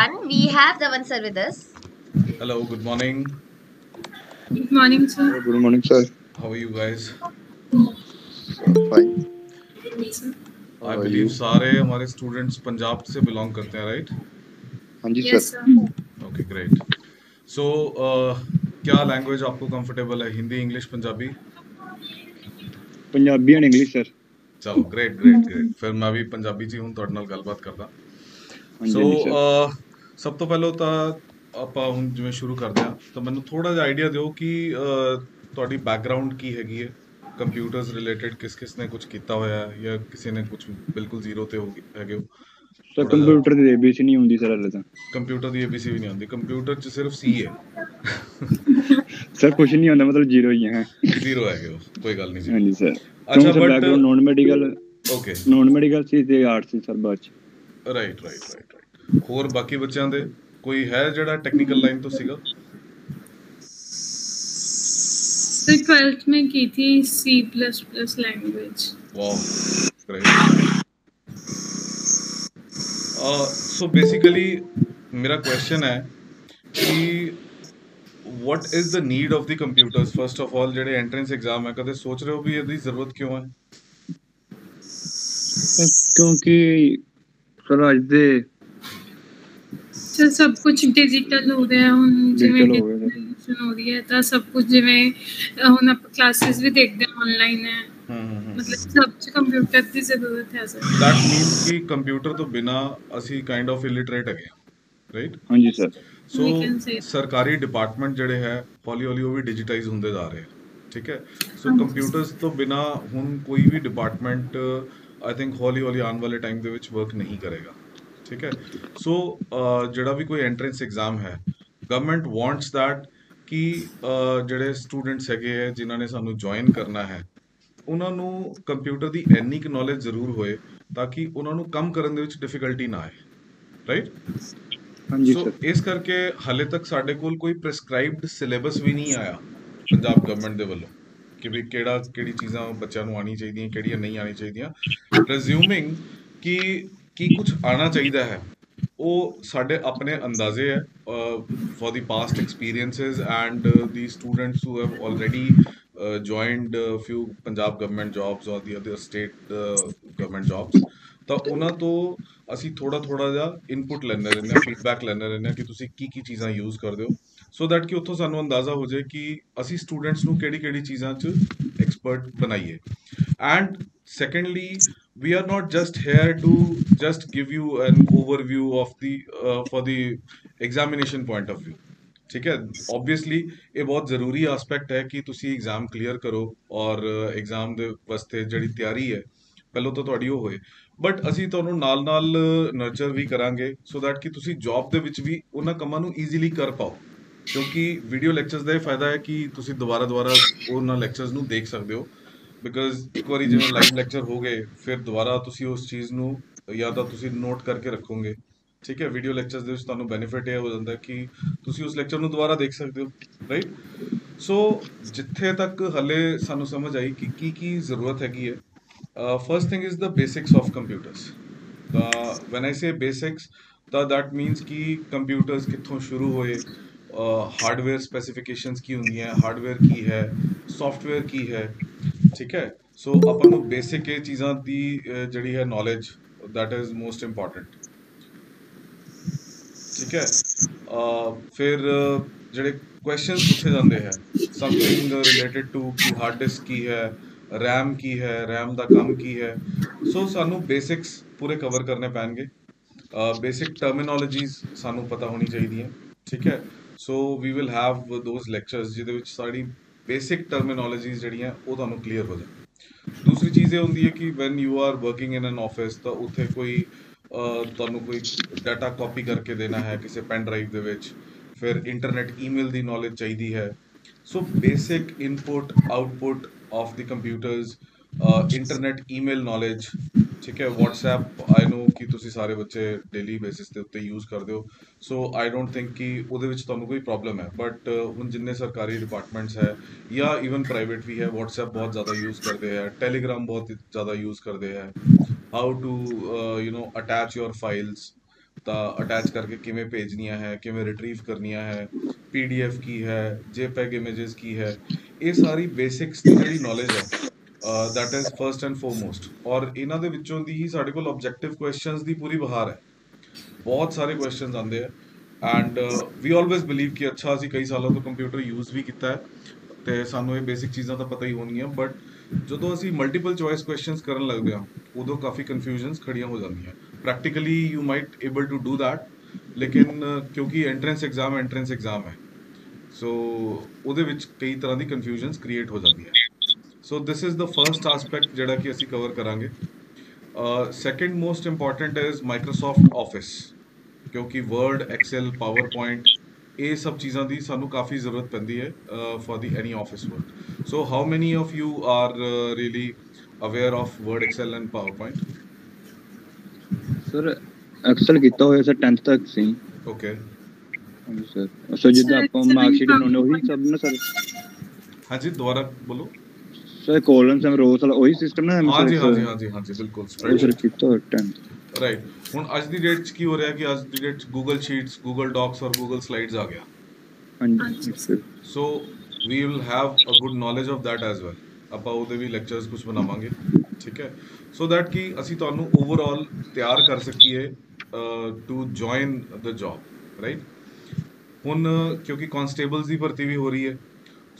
everyone. We have Dhawan sir with us. Hello, good morning. Good morning, sir. Good morning, sir. How are you guys? Fine. Sir. How I are believe you? सारे हमारे students Punjab से belong करते हैं, right? हाँ जी sir. Yes, sir. Okay, great. So, क्या language आपको comfortable है? Hindi, English, Punjabi? Punjabi and English sir. चलो, great. फिर मैं भी पंजाबी ਚ ਹੂੰ ਤੁਹਾਡੇ ਨਾਲ ਗੱਲਬਾਤ ਕਰਦਾ. ਹਾਂਜੀ So, ਹਾਂਜੀ ਸਰ. ਸਭ ਤੋਂ ਪਹਿਲਾਂ ਤਾਂ ਆਪਾਂ ਹੁਣ ਜਿਵੇਂ ਸ਼ੁਰੂ ਕਰਦੇ ਹਾਂ ਤਾਂ ਮੈਨੂੰ ਥੋੜਾ ਜਿਹਾ ਆਈਡੀਆ ਦਿਓ ਕਿ ਤੁਹਾਡੀ ਬੈਕਗ੍ਰਾਉਂਡ ਕੀ ਹੈਗੀ ਹੈ ਕੰਪਿਊਟਰਸ ਰਿਲੇਟਡ ਕਿਸ ਨੇ ਕੁਝ ਕੀਤਾ ਹੋਇਆ ਹੈ ਜਾਂ ਕਿਸੇ ਨੇ ਕੁਝ ਬਿਲਕੁਲ ਜ਼ੀਰੋ ਤੇ ਹੈਗੇ ਹੋ ਸਰ ਥੋੜਾ ਜਿਹਾ ਕੰਪਿਊਟਰ ਦੀ ਏਬੀਸੀ ਨਹੀਂ ਹੁੰਦੀ ਸਰ ਹਲੇ ਤਾਂ. ਕੰਪਿਊਟਰ ਦੀ ਏਬੀਸੀ ਵੀ ਨਹੀਂ ਆਉਂਦੀ ਕੰਪਿਊਟਰ 'ਚ ਸਿਰਫ ਸੀ ਹੈ ਸਰ ਕੁਝ ਨਹੀਂ ਹੁੰਦਾ ਮਤਲਬ ਜ਼ੀਰੋ ਹੀ ਹੈ. ਜ਼ੀਰੋ ਹੈਗੇ ਹੋ ਕੋਈ ਗੱਲ ਨਹੀਂ ਜੀ ਹਾਂਜੀ ਸਰ. ਅੱਛਾ sir but background okay non medical ਸੀ ਤੇ ਆਰਟਸ ਸੀ ਸਰ ਬਾਅਦ ਚ. ਰਾਈਟ ਹੋਰ ਬਾਕੀ ਬੱਚਿਆਂ ਦੇ ਕੋਈ ਹੈ ਜਿਹੜਾ ਟੈਕਨੀਕਲ ਲਾਈਨ ਤੋਂ ਸੀਗਾ सर 12th में की थी C++ language. Wow great so basically मेरा क्वेश्चन है कि what is the need of the computers first of all ਜਿਹੜੇ entrance exam ਹੈ ਕਦੇ ਸੋਚ ਰਹੇ ਹੋ ਵੀ ਇਹਦੀ ਜ਼ਰੂਰਤ ਕਿਉਂ ਹੈ ਕਿਉਂਕਿ ਸਰ ਅੱਜ ਦੇ सर सब कुछ डिजिटल हो गया ਹੁਣ ਜਿਵੇਂ Digital ਹੋ ਗਿਆ ਸਰ. digitalization ਹੋ ਰਹੀ ਹੈ ਤਾਂ ਸਭ ਕੁਝ ਜਿਵੇਂ ਹੁਣ ਆਪਾਂ ਕਲਾਸਿਸ ਵੀ ਦੇਖਦੇ ਹਾਂ ਆਨਲਾਈਨ ਹੈ ਮਤਲਬ ਸਭ ਚ ਕੰਪਿਊਟਰ ਦੀ ਜ਼ਰੂਰਤ ਹੈ ਸਰ. that means ਕਿ ਕੰਪਿਊਟਰ ਤੋਂ ਬਿਨਾ ਅਸੀਂ ਕਾਈਂਡ ਆਫ ਇਲਿਟਰੇਟ ਹੈਗੇ ਰਾਈਟ ਹਾਂਜੀ sir. So We can say. ਸਰਕਾਰੀ ਡਿਪਾਰਟਮੈਂਟ ਜਿਹੜੇ ਹੈ ਹੌਲੀ ਹੌਲੀ ਉਹ ਵੀ ਡਿਜੀਟਾਈਜ਼ ਹੁੰਦੇ ਜਾ ਰਹੇ ਠੀਕ ਹੈ ਸੋ ਹਾਂਜੀ। ਕੰਪਿਊਟਰਸ ਤੋਂ ਬਿਨਾ ਹੁਣ ਕੋਈ ਵੀ ਡਿਪਾਰਟਮੈਂਟ ਆਈ ਥਿੰਕ ਹੌਲੀ ਹੌਲੀ ਆਉਣ ਵਾਲੇ ਟਾਈਮ ਦੇ ਵਿੱਚ ਵਰਕ ਨਹੀਂ ਕਰੇਗਾ ਠੀਕ ਹੈ ਸੋ ਜਿਹੜਾ ਵੀ ਕੋਈ ਐਂਟਰੈਂਸ ਐਗਜ਼ਾਮ ਹੈ ਗਵਰਨਮੈਂਟ ਵਾਂਟਸ ਦੈਟ ਕਿ ਜਿਹੜੇ ਸਟੂਡੈਂਟਸ ਹੈਗੇ ਹੈ ਜਿਨ੍ਹਾਂ ਨੇ ਸਾਨੂੰ ਜੁਆਇਨ ਕਰਨਾ ਹੈ ਉਹਨਾਂ ਨੂੰ ਕੰਪਿਊਟਰ ਦੀ ਇੰਨੀ ਕੁ ਨੌਲੇਜ ਜ਼ਰੂਰ ਹੋਏ ਤਾਂ ਕਿ ਉਹਨਾਂ ਨੂੰ ਕੰਮ ਕਰਨ ਦੇ ਵਿੱਚ ਡਿਫਿਕਲਟੀ ਨਾ ਆਏ ਰਾਈਟ ਹਾਂਜੀ ਸੋ ਸਰ. ਇਸ ਕਰਕੇ ਹਾਲੇ ਤੱਕ ਸਾਡੇ ਕੋਲ ਕੋਈ ਪ੍ਰਿਸਕ੍ਰਾਈਬਡ ਸਿਲੇਬਸ ਵੀ ਨਹੀਂ ਆਇਆ ਪੰਜਾਬ ਗਵਰਨਮੈਂਟ ਦੇ ਵੱਲੋਂ ਕਿ ਵੀ ਕਿਹੜੀ ਚੀਜ਼ਾਂ ਬੱਚਿਆਂ ਨੂੰ ਆਉਣੀ ਚਾਹੀਦੀਆਂ ਕਿਹੜੀਆਂ ਨਹੀਂ ਆਉਣੀ ਚਾਹੀਦੀਆਂ ਪ੍ਰੈਜ਼ਿਊਮਿੰਗ ਕਿ ਕੀ ਕੁਝ ਆਉਣਾ ਚਾਹੀਦਾ ਹੈ ਉਹ ਸਾਡੇ ਆਪਣੇ ਅੰਦਾਜ਼ੇ ਹੈ for the past experiences and the students who have already joined few Punjab government jobs ਔਰ the other state government jobs ਤਾਂ ਉਹਨਾਂ ਤੋਂ ਅਸੀਂ ਥੋੜਾ ਜਿਹਾ ਇਨਪੁਟ ਲੈਂਦੇ ਰਹਿੰਦੇ ਹਾਂ ਫੀਡਬੈਕ ਲੈਂਦੇ ਰਹਿੰਦੇ ਹਾਂ ਕਿ ਤੁਸੀਂ ਕੀ ਚੀਜ਼ਾਂ ਯੂਜ਼ ਕਰਦੇ ਹੋ ਸੋ ਦੈਟ ਕਿ ਉੱਥੋਂ ਸਾਨੂੰ ਅੰਦਾਜ਼ਾ ਹੋ ਜਾਏ ਕਿ ਅਸੀਂ ਸਟੂਡੈਂਟਸ ਨੂੰ ਕਿਹੜੀ ਚੀਜ਼ਾਂ 'ਚ ਐਕਸਪਰਟ ਬਣਾਈਏ and secondly we are not just here to just give you an overview of the for the examination point of view ਠੀਕ ਹੈ obviously ਇਹ ਬਹੁਤ ਜ਼ਰੂਰੀ ਆਸਪੈਕਟ ਹੈ ਕਿ ਤੁਸੀਂ ਐਗਜ਼ਾਮ ਕਲੀਅਰ ਕਰੋ ਔਰ ਐਗਜ਼ਾਮ ਦੇ ਵਾਸਤੇ ਜਿਹੜੀ ਤਿਆਰੀ ਹੈ ਪਹਿਲਾਂ ਤਾਂ ਤੁਹਾਡੀ ਉਹ ਹੋਏ ਬਟ ਅਸੀਂ ਤੁਹਾਨੂੰ ਨਾਲ ਨਰਚਰ ਵੀ ਕਰਾਂਗੇ ਸੋ ਦੈਟ ਕਿ ਤੁਸੀਂ ਜੌਬ ਦੇ ਵਿੱਚ ਵੀ ਉਹਨਾਂ ਕੰਮਾਂ ਨੂੰ ਈਜ਼ੀਲੀ ਕਰ ਪਾਓ ਕਿਉਂਕਿ ਵੀਡੀਓ ਲੈਕਚਰਸ ਦਾ ਇਹ ਫਾਇਦਾ ਹੈ ਕਿ ਤੁਸੀਂ ਦੁਬਾਰਾ ਉਹਨਾਂ ਲੈਕਚਰਸ ਨੂੰ ਦੇਖ ਸਕਦੇ ਹੋ ਬਿਕਾਜ਼ ਇੱਕ ਵਾਰੀ ਜਿਵੇਂ ਲਾਈਵ ਲੈਕਚਰ ਹੋ ਗਏ ਫਿਰ ਦੁਬਾਰਾ ਤੁਸੀਂ ਉਸ ਚੀਜ਼ ਨੂੰ ਜਾਂ ਤਾਂ ਤੁਸੀਂ ਨੋਟ ਕਰਕੇ ਰੱਖੋਗੇ ਠੀਕ ਹੈ ਵੀਡੀਓ ਲੈਕਚਰਸ ਦੇ ਵਿੱਚ ਤੁਹਾਨੂੰ ਬੈਨੀਫਿਟ ਇਹ ਹੋ ਜਾਂਦਾ ਕਿ ਤੁਸੀਂ ਉਸ ਲੈਕਚਰ ਨੂੰ ਦੁਬਾਰਾ ਦੇਖ ਸਕਦੇ ਹੋ ਰਾਈਟ ਸੋ ਜਿੱਥੇ ਤੱਕ ਹਲੇ ਸਾਨੂੰ ਸਮਝ ਆਈ ਕਿ ਕੀ ਜ਼ਰੂਰਤ ਹੈਗੀ ਹੈ first thing is the basics of computers ਤਾਂ ਵੈਨ ਆਈ ਸੇ ਬੇਸਿਕਸ ਤਾਂ ਦੈਟ ਮੀਨਸ ਕਿ ਕੰਪਿਊਟਰਸ ਕਿੱਥੋਂ ਸ਼ੁਰੂ ਹੋਏ ਹਾਰਡਵੇਅਰ ਸਪੈਸੀਫਿਕੇਸ਼ਨਸ ਕੀ ਹੁੰਦੀਆਂ ਹਾਰਡਵੇਅਰ ਕੀ ਹੈ ਸੌਫਟਵੇਅਰ ਕੀ ਹੈ ਠੀਕ ਹੈ ਸੋ ਆਪਾਂ ਨੂੰ ਬੇਸਿਕ ਇਹ ਚੀਜ਼ਾਂ ਦੀ ਜਿਹੜੀ ਹੈ knowledge that is most important ਠੀਕ ਹੈ ਫਿਰ ਜਿਹੜੇ ਕੁਐਸਚਨਸ ਪੁੱਛੇ ਜਾਂਦੇ ਹੈ ਸਮਥਿੰਗ ਰਿਲੇਟਡ ਟੂ ਕਿ ਹਾਰਡ ਡਿਸਕ ਕੀ ਹੈ ਰੈਮ ਕੀ ਹੈ ਰੈਮ ਦਾ ਕੰਮ ਕੀ ਹੈ ਸੋ ਸਾਨੂੰ ਬੇਸਿਕਸ ਪੂਰੇ ਕਵਰ ਕਰਨੇ ਪੈਣਗੇ ਬੇਸਿਕ ਟਰਮੀਨੋਲੋਜੀਜ਼ ਸਾਨੂੰ ਪਤਾ ਹੋਣੀ ਚਾਹੀਦੀਆਂ ਠੀਕ ਹੈ so we will have those lectures ਜਿਹਦੇ ਵਿੱਚ ਸਾਡੀ ਬੇਸਿਕ ਟਰਮੀਨੋਲੋਜੀਜ਼ ਜਿਹੜੀਆਂ ਉਹ ਤੁਹਾਨੂੰ ਕਲੀਅਰ ਹੋ ਜਾਣ ਦੂਸਰੀ ਚੀਜ਼ ਇਹ ਹੁੰਦੀ ਹੈ ਕਿ when you are working in N office ਤਾਂ ਉੱਥੇ ਕੋਈ ਤੁਹਾਨੂੰ ਕੋਈ ਡਾਟਾ ਕਾਪੀ ਕਰਕੇ ਦੇਣਾ ਹੈ ਕਿਸੇ ਪੈਨ ਡਰਾਈਵ ਦੇ ਵਿੱਚ ਫਿਰ ਇੰਟਰਨੈਟ ਈਮੇਲ ਦੀ ਨੌਲੇਜ ਚਾਹੀਦੀ ਹੈ so basic input output of the computers internet email knowledge ਠੀਕ ਹੈ WhatsApp ਆਈ ਨੋ ਕਿ ਤੁਸੀਂ ਸਾਰੇ ਬੱਚੇ ਡੇਲੀ ਬੇਸਿਸ ਦੇ ਉੱਤੇ ਯੂਜ਼ ਕਰਦੇ ਹੋ ਸੋ ਆਈ ਡੋਂਟ ਥਿੰਕ ਕਿ ਉਹਦੇ ਵਿੱਚ ਤੁਹਾਨੂੰ ਕੋਈ ਪ੍ਰੋਬਲਮ ਹੈ ਬਟ ਹੁਣ ਜਿੰਨੇ ਸਰਕਾਰੀ ਡਿਪਾਰਟਮੈਂਟਸ ਹੈ ਜਾਂ ਈਵਨ ਪ੍ਰਾਈਵੇਟ ਵੀ ਹੈ WhatsApp ਬਹੁਤ ਜ਼ਿਆਦਾ ਯੂਜ਼ ਕਰਦੇ ਹੈ ਟੈਲੀਗ੍ਰਾਮ ਬਹੁਤ ਜ਼ਿਆਦਾ ਯੂਜ਼ ਕਰਦੇ ਹੈ how to attach your files ਤਾਂ ਅਟੈਚ ਕਰਕੇ ਕਿਵੇਂ ਭੇਜਣੀਆਂ ਹੈ, ਕਿਵੇਂ ਰਿਟਰੀਵ ਕਰਨੀਆਂ ਹੈ, PDF ਕੀ ਹੈ, JPEG ਇਮੇजेस ਕੀ ਹੈ, ਇਹ ਸਾਰੀ ਬੇਸਿਕਸ ਦੀ ਜਿਹੜੀ ਨੌਲੇਜ ਹੈ that is first and foremost। ਔਰ ਇਹਨਾਂ ਦੇ ਵਿੱਚੋਂ ਦੀ ਹੀ ਸਾਡੇ ਕੋਲ ਆਬਜੈਕਟਿਵ ਕੁਐਸਚਨਸ ਦੀ ਪੂਰੀ ਬਹਾਰ ਹੈ, ਬਹੁਤ ਸਾਰੇ ਕੁਐਸਚਨਸ ਆਉਂਦੇ ਆ ਐਂਡ ਵੀ ਆਲਵੇਜ਼ ਬਿਲੀਵ ਕਿ ਅੱਛਾ ਅਸੀਂ ਕਈ ਸਾਲਾਂ ਤੋਂ ਕੰਪਿਊਟਰ ਯੂਜ਼ ਵੀ ਕੀਤਾ ਹੈ ਤੇ ਸਾਨੂੰ ਇਹ ਬੇਸਿਕ ਚੀਜ਼ਾਂ ਤਾਂ ਪਤਾ ਹੀ ਹੋਣਗੀਆਂ, ਬਟ ਜਦੋਂ ਅਸੀਂ ਮਲਟੀਪਲ ਚੋਇਸ ਕੁਐਸਚਨਸ ਕਰਨ ਲੱਗਦੇ ਹਾਂ ਉਦੋਂ ਕਾਫੀ ਕਨਫਿਊਜ਼ਨਸ ਖੜੀਆਂ ਹੋ ਜਾਂਦੀਆਂ। Practically you might able to do that, ਲੇਕਿਨ ਕਿਉਂਕਿ ਐਂਟਰੈਂਸ ਐਗਜ਼ਾਮ ਹੈ, ਸੋ ਉਹਦੇ ਵਿੱਚ ਕਈ ਤਰ੍ਹਾਂ ਦੀ ਕਨਫਿਊਜ਼ਨਸ ਕ੍ਰੀਏਟ ਹੋ ਜਾਂਦੀਆਂ। So this is the first aspect ਜਿਹੜਾ ਕਿ ਅਸੀਂ ਕਵਰ ਕਰਾਂਗੇ। Second most important is Microsoft office, ਕਿਉਂਕਿ ਵਰਡ, ਐਕਸਲ, ਪਾਵਰਪੁਆਇੰਟ ਇਹ ਸਭ ਚੀਜ਼ਾਂ ਦੀ ਸਾਨੂੰ ਕਾਫੀ ਜ਼ਰੂਰਤ ਪੈਂਦੀ ਹੈ for the any office work. So how many of you are really aware of Word, Excel and PowerPoint? Sir Excel ਕੀਤਾ ਹੋਇਆ ਸਰ 10th ਤੱਕ ਸੀ। ਓਕੇ ਹਾਂਜੀ ਸਰ। ਸੋ ਜਿੱਦਾਂ ਆਪਾਂ ਮਾਰਕਸ਼ੀਟ ਬਣਾਉਂਦੇ ਉਹੀ ਸਭ ਨਾ ਸਰ? ਹਾਂਜੀ ਦੁਬਾਰਾ ਬੋਲੋ ਸਰ। ਕੋਲਮਸ ਐਂਡ ਰੋਜ਼ ਵਾਲਾ ਉਹੀ ਸਿਸਟਮ ਨਾ? ਹਾਂਜੀ ਬਿਲਕੁਲ ਉਹ ਸਰ ਕੀਤਾ ਹੋਇਆ 10th। ਰਾਈਟ। ਹੁਣ ਅੱਜ ਦੀ ਡੇਟ 'ਚ ਕੀ ਹੋ ਰਿਹਾ ਕਿ ਅੱਜ ਦੀ ਡੇਟ 'ਚ ਗੂਗਲ ਸ਼ੀਟਸ, ਗੂਗਲ ਡਾਕਸ ਔਰ ਗੂਗਲ ਸਲਾਈਡਸ ਆ ਗਿਆ। ਹਾਂਜੀ sir. So we will have a good knowledge of that as well. ਆਪਾਂ ਉਹਦੇ ਵੀ ਲੈਕਚਰਸ ਕੁਝ ਬਣਾਵਾਂਗੇ, ਠੀਕ ਹੈ, ਸੋ ਦੈਟ ਕਿ ਅਸੀਂ ਤੁਹਾਨੂੰ ਓਵਰਆਲ ਤਿਆਰ ਕਰ ਸਕੀਏ to join the job, right. ਹੁਣ ਕਿਉਂਕਿ ਕਾਂਸਟੇਬਲਸ ਦੀ ਭਰਤੀ ਵੀ ਹੋ ਰਹੀ ਹੈ,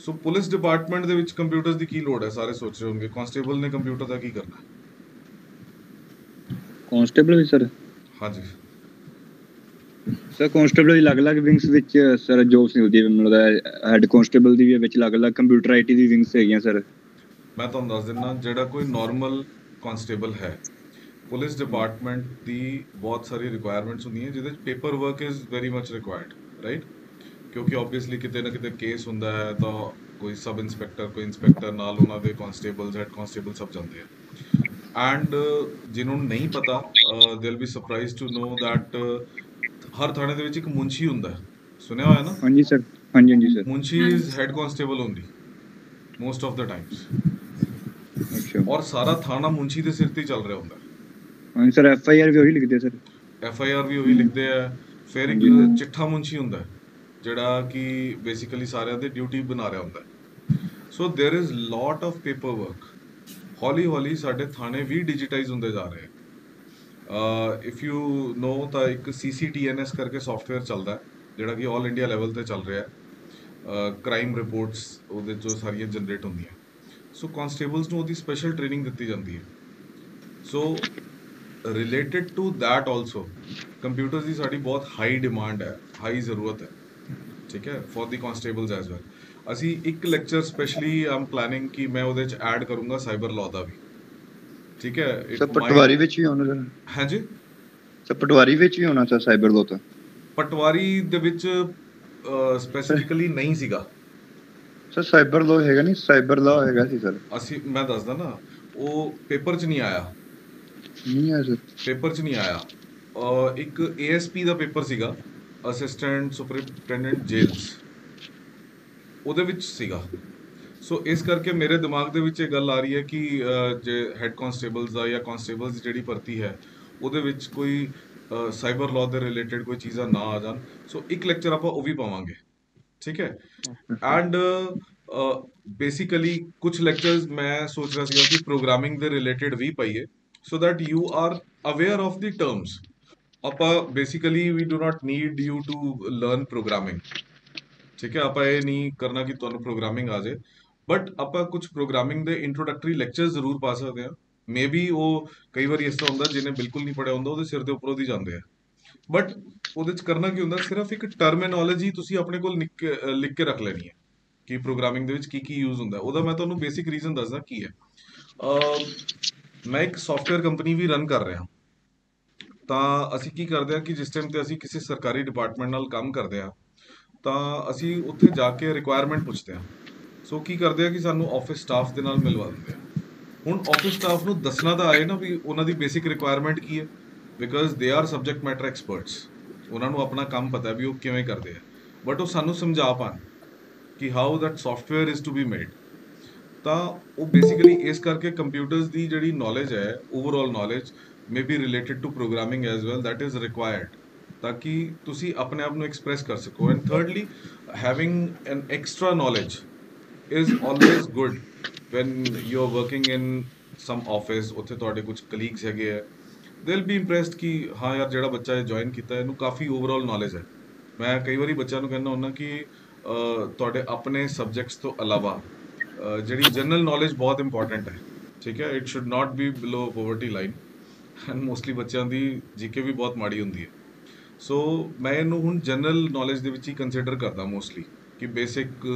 ਸੋ ਪੁਲਿਸ ਡਿਪਾਰਟਮੈਂਟ ਦੇ ਵਿੱਚ ਕੰਪਿਊਟਰਸ ਦੀ ਕੀ ਲੋੜ ਹੈ? ਸਾਰੇ ਸੋਚ ਰਹੇ ਹੋਣਗੇ ਕਾਂਸਟੇਬਲ ਨੇ ਕੰਪਿਊਟਰ ਦਾ ਕੀ ਕਰਨਾ? ਕਾਂਸਟੇਬਲ ਵੀ ਸਰ? ਹਾਂਜੀ ਸਰ ਕਾਂਸਟੇਬਲ ਦੀ ਅਲੱਗ-ਅਲੱਗ ਵਿੰਗਸ ਵਿੱਚ ਸਰ ਜੋਬਸ ਮਿਲਦੀ ਹੈ, ਮਤਲਬ ਹੈਡ ਕਾਂਸਟੇਬਲ ਦੀ ਵੀ ਵਿੱਚ ਅਲੱਗ-ਅਲੱਗ ਕੰਪਿਊਟਰ IT ਦੀ ਵਿੰਗਸ ਹੈਗੀਆਂ ਸਰ। ਮੈਂ ਤੁਹਾਨੂੰ ਦੱਸ ਦਿੰਦਾ, ਜਿਹੜਾ ਕੋਈ ਨਾਰਮਲ ਕਾਂਸਟੇਬਲ ਹੈ, ਪੁਲਿਸ ਡਿਪਾਰਟਮੈਂਟ ਦੀ ਬਹੁਤ ਸਾਰੀ ਰਿਕੁਆਇਰਮੈਂਟਸ ਹੁੰਦੀਆਂ ਜਿਹਦੇ ਵਿੱਚ paper work is very much required, right. ਕਿਉਂਕਿ ਓਬਵੀਅਸਲੀ ਕਿਤੇ ਨਾ ਕਿਤੇ ਕੇਸ ਹੁੰਦਾ ਹੈ ਤਾਂ ਕੋਈ ਸਬ ਇੰਸਪੈਕਟਰ, ਕੋਈ ਇੰਸਪੈਕਟਰ ਨਾਲ ਉਹਨਾਂ ਦੇ ਕਾਂਸਟੇਬਲਸ, ਹੈਡ ਕਾਂਸਟੇਬਲ ਸਭ ਜਾਂਦੇ ਆ। ਐਂਡ ਜਿਹਨੂੰ ਨਹੀਂ ਪਤਾ, they will be surprised to know that ਹਰ ਥਾਣੇ ਦੇ ਵਿੱਚ ਇੱਕ ਮੁੰਸ਼ੀ ਹੁੰਦਾ ਹੈ, ਸੁਣਿਆ ਹੋਇਆ ਨਾ? ਹਾਂਜੀ ਸਰ। ਹਾਂਜੀ sir. Munshi is head constable only most of the Times. ਅੱਛਾ। ਔਰ ਸਾਰਾ ਥਾਣਾ ਮੁੰਸ਼ੀ ਦੇ ਸਿਰ ਤੇ ਹੀ ਚੱਲ ਰਿਹਾ ਹੁੰਦਾ। ਹਾਂਜੀ ਸਰ। FIR ਵੀ ਉਹੀ ਲਿਖਦੇ ਸਰ? FIR ਵੀ ਉਹੀ ਲਿਖਦੇ ਆ। ਫਿਰ ਇੱਕ ਚਿੱਠਾ ਮੁੰਸ਼ੀ ਹੁੰਦਾ ਜਿਹੜਾ ਕਿ ਬੇਸਿਕਲੀ ਸਾਰਿਆਂ ਦੇ ਡਿਊਟੀ ਬਣਾ ਰਿਹਾ ਹੁੰਦਾ। So there is lot of paper work. ਹੌਲੀ ਹੌਲੀ ਸਾਡੇ ਥਾਣੇ ਵੀ ਡਿਜੀਟਾਈਜ਼ ਹੁੰਦੇ ਜਾ ਰਹੇ ਆ। ਇਫ ਯੂ ਨੋ ਤਾਂ ਇੱਕ CCTNS ਕਰਕੇ ਸੌਫਟਵੇਅਰ ਚੱਲਦਾ ਜਿਹੜਾ ਕਿ ਆਲ ਇੰਡੀਆ ਲੈਵਲ ਤੇ ਚੱਲ ਰਿਹਾ। ਕ੍ਰਾਈਮ ਰਿਪੋਰਟਸ ਉਹਦੇ 'ਚੋਂ ਸਾਰੀਆਂ ਜਨਰੇਟ ਹੁੰਦੀਆਂ। ਸੋ ਕਾਂਸਟੇਬਲਸ ਨੂੰ ਉਹਦੀ ਸਪੈਸ਼ਲ ਟ੍ਰੇਨਿੰਗ ਦਿੱਤੀ ਜਾਂਦੀ ਹੈ। So related to that also computers ਦੀ ਸਾਡੀ ਬਹੁਤ ਹਾਈ ਡਿਮਾਂਡ ਹੈ, ਹਾਈ ਜ਼ਰੂਰਤ ਹੈ, ਠੀਕ ਹੈ, ਫॉर ਦੀ ਕਾਂਸਟੇਬਲਸ ਐਜ਼ ਵੈਲ। ਅਸੀਂ ਇੱਕ ਲੈਕਚਰ ਸਪੈਸ਼ਲੀ ਆਮ ਪਲੈਨਿੰਗ ਕਿ ਮੈਂ ਉਹਦੇ 'ਚ ਐਡ ਕਰੂੰਗਾ ਸਾਈਬਰ ਲਾਅ ਦਾ ਵੀ, ਠੀਕ ਹੈ। ਸਰ ਪਟਵਾਰੀ ਵਿੱਚ ਵੀ ਹੋਣਾ ਸਰ? ਹਾਂਜੀ ਸਰ ਪਟਵਾਰੀ ਵਿੱਚ ਵੀ ਹੋਣਾ ਸਰ ਸਾਈਬਰ ਲਾਅ ਤਾਂ? ਪਟਵਾਰੀ ਦੇ ਵਿੱਚ ਸਪੈਸੀਫਿਕਲੀ ਨਹੀਂ ਸੀਗਾ ਸਰ। ਸਾਈਬਰ ਲਾਅ ਹੈਗਾ ਨਹੀਂ? ਸਾਈਬਰ ਲਾਅ ਹੈਗਾ ਸੀ ਸਰ। ਮੈਂ ਦੱਸਦਾ ਨਾ, ਉਹ ਪੇਪਰ 'ਚ ਨਹੀਂ ਆਇਆ। ਨਹੀਂ ਆਇਆ ਸਰ? ਪੇਪਰ 'ਚ ਨਹੀਂ ਆਇਆ। ਇੱਕ ASP ਦਾ ਪੇਪਰ ਸੀਗਾ, ਅਸਿਸਟੈਂਟ ਸੁਪਰਿੰਟੈਂਡੈਂਟ ਜੇਲਸ, ਉਹਦੇ ਵਿੱਚ ਸੀਗਾ। ਸੋ ਇਸ ਕਰਕੇ ਮੇਰੇ ਦਿਮਾਗ ਦੇ ਵਿੱਚ ਇਹ ਗੱਲ ਆ ਰਹੀ ਹੈ ਕਿ ਜੇ ਹੈਡ ਕਾਂਸਟੇਬਲਸ ਦਾ ਜਾਂ ਕਾਂਸਟੇਬਲਸ ਦੀ ਜਿਹੜੀ ਭਰਤੀ ਹੈ ਉਹਦੇ ਵਿੱਚ ਕੋਈ ਸਾਈਬਰ ਲਾਅ ਦੇ ਰਿਲੇਟਡ ਕੋਈ ਚੀਜ਼ਾਂ ਨਾ ਆ ਜਾਣ। ਸੋ ਇੱਕ ਲੈਕਚਰ ਆਪਾਂ ਉਹ ਵੀ ਪਾਵਾਂਗੇ, ਠੀਕ ਹੈ। ਐਂਡ ਬੇਸਿਕਲੀ ਕੁਝ ਲੈਕਚਰਸ ਮੈਂ ਸੋਚ ਰਿਹਾ ਸੀਗਾ ਕਿ ਪ੍ਰੋਗਰਾਮਿੰਗ ਦੇ ਰਿਲੇਟਡ ਵੀ ਪਾਈਏ, so that you are aware of the terms। ਆਪਾਂ basically we do not need you to learn programming, ਠੀਕ ਹੈ। ਆਪਾਂ ਇਹ ਨਹੀਂ ਕਰਨਾ ਕਿ ਤੁਹਾਨੂੰ ਪ੍ਰੋਗਰਾਮਿੰਗ ਆ ਜਾਏ, ਬਟ ਆਪਾਂ ਕੁਝ ਪ੍ਰੋਗਰਾਮਿੰਗ ਦੇ ਇੰਟਰੋਡਕਟਰੀ ਲੈਕਚਰ ਜ਼ਰੂਰ ਪਾ ਸਕਦੇ ਹਾਂ। ਮੇਬੀ ਉਹ ਕਈ ਵਾਰੀ ਇਸ ਤਰ੍ਹਾਂ ਹੁੰਦਾ ਜਿਹਨੇ ਬਿਲਕੁਲ ਨਹੀਂ ਪੜ੍ਹਿਆ ਹੁੰਦਾ ਉਹਦੇ ਸਿਰ ਦੇ ਉੱਪਰੋਂ ਦੀ ਜਾਂਦੇ ਆ, ਬਟ ਉਹਦੇ 'ਚ ਕਰਨਾ ਕੀ ਹੁੰਦਾ, ਸਿਰਫ ਇੱਕ ਟਰਮੀਨੋਲੋਜੀ ਤੁਸੀਂ ਆਪਣੇ ਕੋਲ ਲਿਖ ਕੇ ਰੱਖ ਲੈਣੀ ਹੈ ਕਿ ਪ੍ਰੋਗਰਾਮਿੰਗ ਦੇ ਵਿੱਚ ਕੀ ਯੂਜ਼ ਹੁੰਦਾ। ਉਹਦਾ ਮੈਂ ਤੁਹਾਨੂੰ ਬੇਸਿਕ ਰੀਜ਼ਨ ਦੱਸਦਾ ਕੀ ਹੈ। ਮੈਂ ਇੱਕ ਸੌਫਟਵੇਅਰ ਕੰਪਨੀ ਵੀ ਰਨ ਕਰ ਰਿਹਾ, ਤਾਂ ਅਸੀਂ ਕੀ ਕਰਦੇ ਹਾਂ ਕਿ ਜਿਸ ਟਾਈਮ ਤੇ ਅਸੀਂ ਕਿਸੇ ਸਰਕਾਰੀ ਡਿਪਾਰਟਮੈਂਟ ਨਾਲ ਕੰਮ ਕਰਦੇ ਹਾਂ ਤਾਂ ਅਸੀਂ ਉੱਥੇ ਜਾ ਕੇ ਰਿਕੁਆਇਰਮੈਂਟ ਪੁੱਛਦੇ ਹਾਂ। ਸੋ ਕੀ ਕਰਦੇ ਆ ਕਿ ਸਾਨੂੰ ਆਫਿਸ ਸਟਾਫ ਦੇ ਨਾਲ ਮਿਲਵਾ ਦਿੰਦੇ ਆ। ਹੁਣ ਆਫਿਸ ਸਟਾਫ ਨੂੰ ਦੱਸਣਾ ਤਾਂ ਆਏ ਨਾ ਵੀ ਉਹਨਾਂ ਦੀ ਬੇਸਿਕ ਰਿਕੁਆਇਰਮੈਂਟ ਕੀ ਹੈ, because they are subject matter experts. ਉਹਨਾਂ ਨੂੰ ਆਪਣਾ ਕੰਮ ਪਤਾ ਵੀ ਉਹ ਕਿਵੇਂ ਕਰਦੇ ਆ, ਬਟ ਉਹ ਸਾਨੂੰ ਸਮਝਾ ਪਾਣ ਕਿ how that software is to be made. ਤਾਂ ਉਹ ਬੇਸਿਕਲੀ ਇਸ ਕਰਕੇ ਕੰਪਿਊਟਰਸ ਦੀ ਜਿਹੜੀ ਨੌਲੇਜ ਹੈ, overall knowledge may be related to programming as well, that is required ਤਾਂ ਕਿ ਤੁਸੀਂ ਆਪਣੇ ਆਪ ਨੂੰ ਐਕਸਪ੍ਰੈਸ ਕਰ ਸਕੋ। And thirdly, having an extra knowledge is always good when you're working in some office। ਉੱਥੇ ਤੁਹਾਡੇ ਕੁਝ ਕਲੀਗਸ ਹੈਗੇ ਆ, they'll be impressed ਕਿ ਹਾਂ ਯਾਰ ਜਿਹੜਾ ਬੱਚਾ ਇਹ ਜੁਆਇਨ ਕੀਤਾ ਇਹਨੂੰ ਕਾਫੀ ਓਵਰਆਲ ਨੌਲੇਜ ਹੈ। ਮੈਂ ਕਈ ਵਾਰੀ ਬੱਚਿਆਂ ਨੂੰ ਕਹਿੰਦਾ ਹੁੰਦਾ ਕਿ ਤੁਹਾਡੇ ਆਪਣੇ ਸਬਜੈਕਟਸ ਤੋਂ ਇਲਾਵਾ ਜਿਹੜੀ ਜਨਰਲ ਨੌਲੇਜ ਬਹੁਤ ਇੰਪੋਰਟੈਂਟ ਹੈ, ਠੀਕ ਹੈ। It should not be below poverty line, and mostly ਬੱਚਿਆਂ ਦੀ ਜੀਕੇ ਵੀ ਬਹੁਤ ਮਾੜੀ ਹੁੰਦੀ ਹੈ। ਸੋ ਮੈਂ ਇਹਨੂੰ ਹੁਣ ਜਨਰਲ ਨੌਲੇਜ ਦੇ ਵਿੱਚ ਹੀ ਕੰਸੀਡਰ ਕਰਦਾ ਮੋਸਟਲੀ, ਕਿ ਬੇਸਿਕ